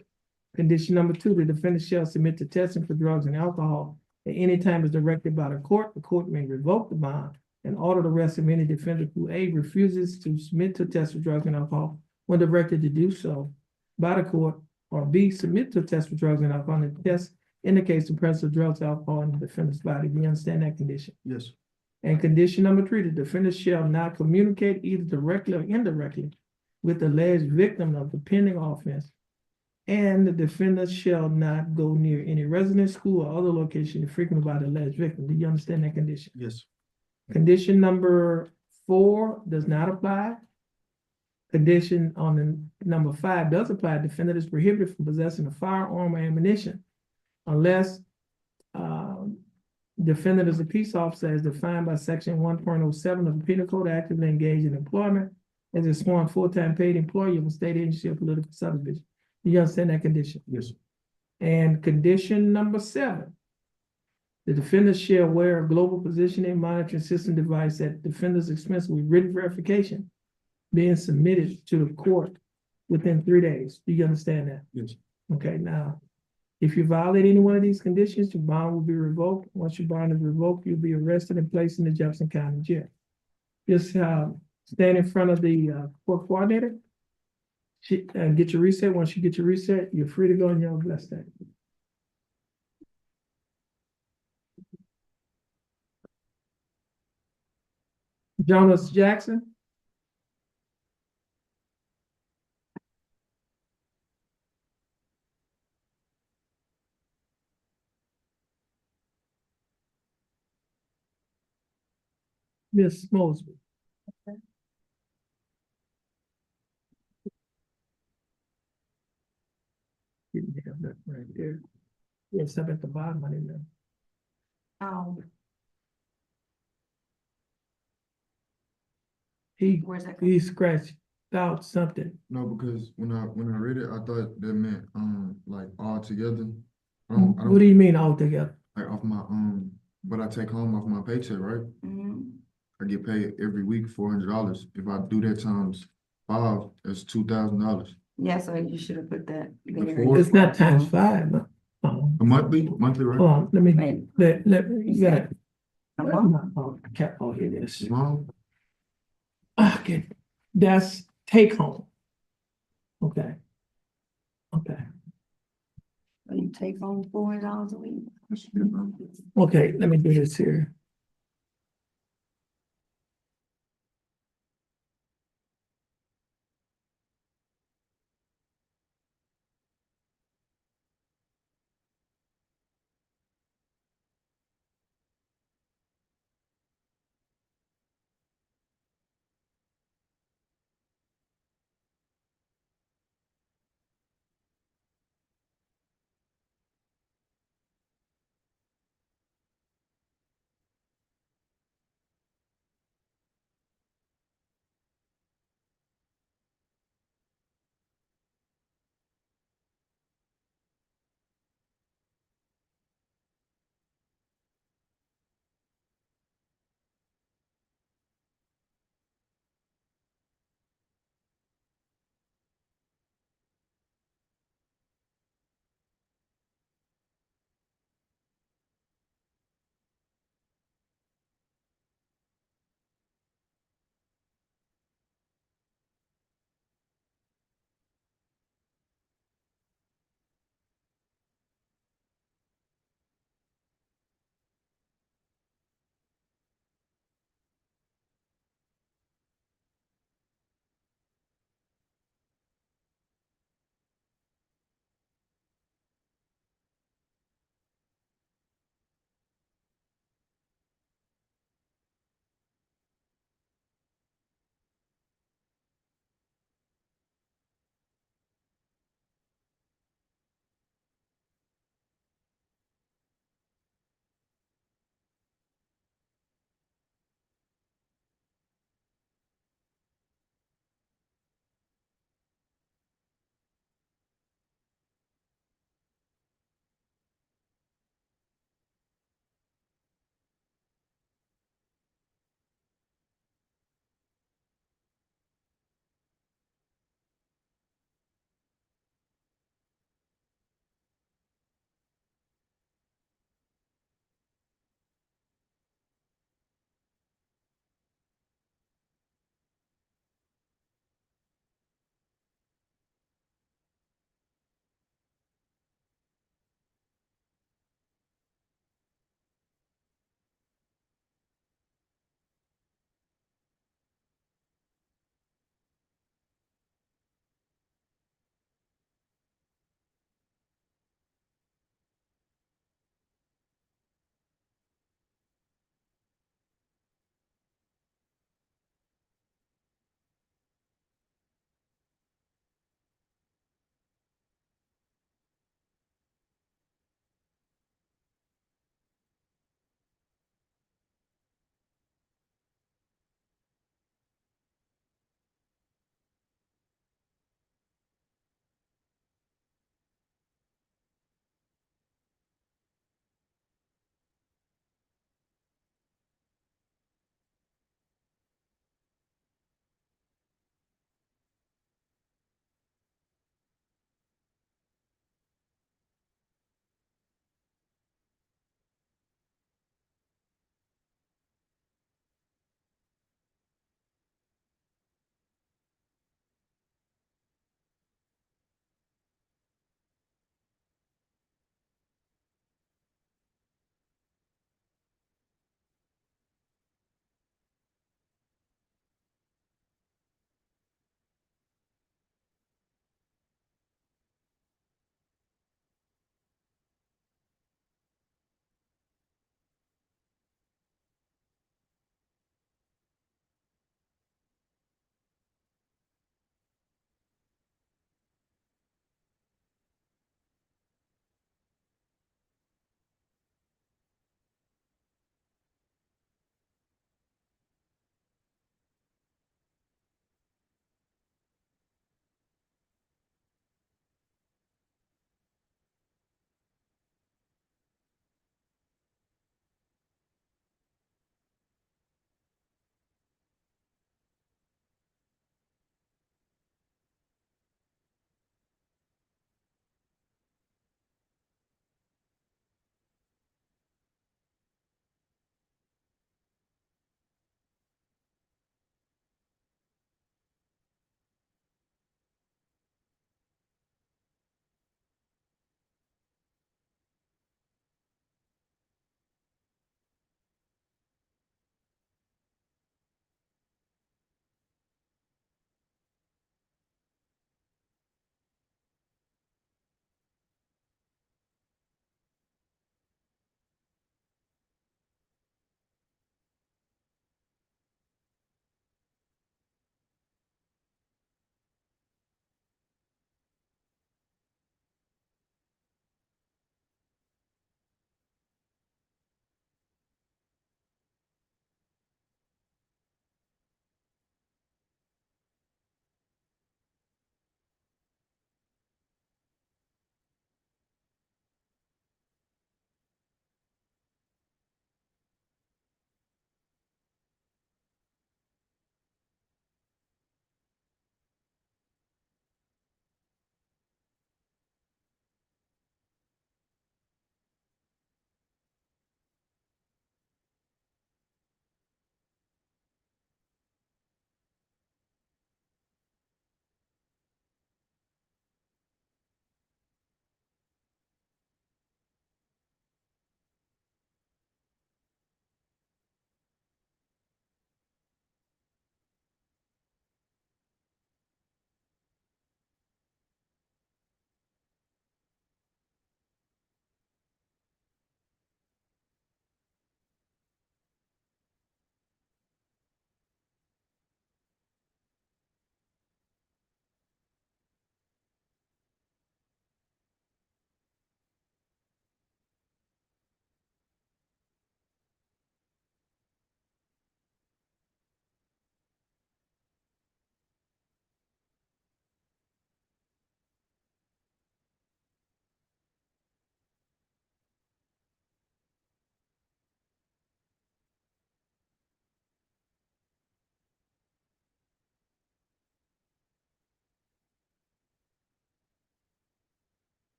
Condition number 2, the defendant shall submit to testing for drugs and alcohol at any time as directed by the court. The court may revoke the bond and order the arrest of any defendant who A, refuses to submit to test for drugs and alcohol when directed to do so by the court, or B, submit to test for drugs and alcohol and the test indicates the presence of drugs, alcohol in the defendant's body. Do you understand that condition? Yes, sir. And condition number 3, the defendant shall not communicate either directly or indirectly with the alleged victim of the pending offense. And the defendant shall not go near any residence, school, or other location frequented by the alleged victim. Do you understand that condition? Yes, sir. Condition number 4 does not apply. Condition on the number 5 does apply. Defendant is prohibited from possessing a firearm or ammunition unless defendant is a peace officer as defined by section 1.07 of the Penal Code, actively engaged in employment as a sworn full-time paid employee of a state agency or political subdivision. Do you understand that condition? Yes, sir. And condition number 7, the defendant shall wear a global positioning monitoring system device at defendant's expense with written verification being submitted to the court within 3 days. Do you understand that? Yes, sir. Okay, now, if you violate any one of these conditions, your bond will be revoked. Once your bond is revoked, you'll be arrested and placed in the Jefferson County Jail. Just stand in front of the court coordinator. Get your reset. Once you get your reset, you're free to go and you have a blessed day. Jonas Jackson. Miss Mosby. Didn't have that right there. Yes, up at the bottom, I didn't know. He, Where's that? he scratched out something. No, because when I read it, I thought that meant, like all together. I What don't, do you mean altogether? like off my, what I take home off my paycheck, right? Mhm. I get paid every week $400. If I do that times 5, that's $2,000. Yeah, so you should have put that. Before- It's not times 5, no. A monthly, right? Hold on, let me, Wait. you got it. A month? Oh, here it is. Wrong? Okay, that's take home. Okay. Okay, You take home $4 a week. okay, let me do this here.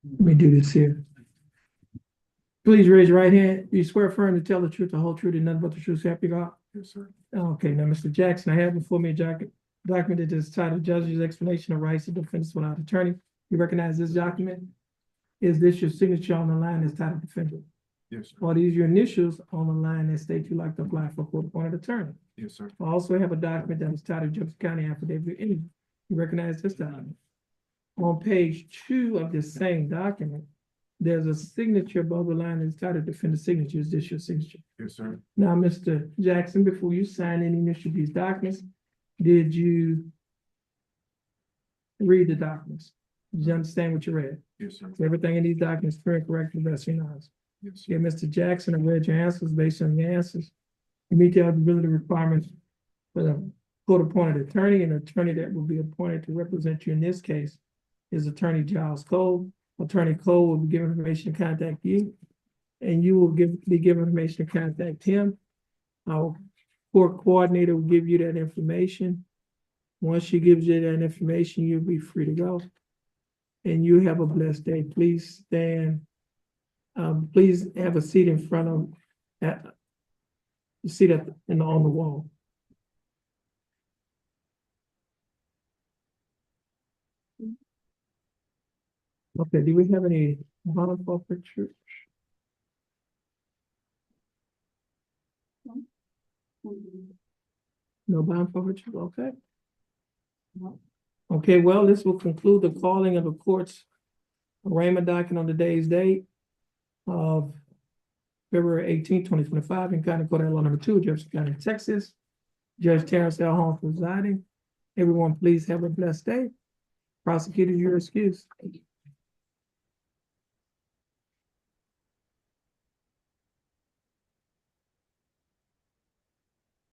Let me do this here. Please raise your right hand. You swear firm to tell the truth, the whole truth, and nothing but the truth, so help you God? Yes, sir. Okay, now, Mr. Jackson, I have before me a document that is titled Judge's Explanation of Rights of Defendants Without Attorney. You recognize this document? Is this your signature on the line that's titled defendant? Yes, sir. Or these your initials on the line that state you like to apply for court-appointed attorney? Yes, sir. I also have a document that is titled Jefferson County Affidavit. You recognize this document? On page 2 of this same document, there's a signature above the line that's titled defendant signature. Is this your signature? Yes, sir. Now, Mr. Jackson, before you sign and initial these documents, did you read the documents? Did you understand what you read? Yes, sir. Is everything in these documents fair and correct to the best of your knowledge? Yes, Yeah, sir. Mr. Jackson, I read your answers. Based on your answers, you meet the eligibility requirements for the court-appointed attorney. An attorney that will be appointed to represent you in this case is Attorney Giles Cole. Attorney Cole will be given information to contact you, and you will be given information to contact him. Our court coordinator will give you that information. Once she gives you that information, you'll be free to go. And you have a blessed day. Please stand. Please have a seat in front of that. You see that on the wall. Okay, do we have any bond forfeiture? No bond forfeiture, okay. Okay, well, this will conclude the calling of the court's arraignment docket on today's date of February 18, 2025, in County Court Law Number 2, Jefferson County, Texas. Judge Terrence L. Holmes presiding. Everyone, please have a blessed day. Prosecutor, you're excused.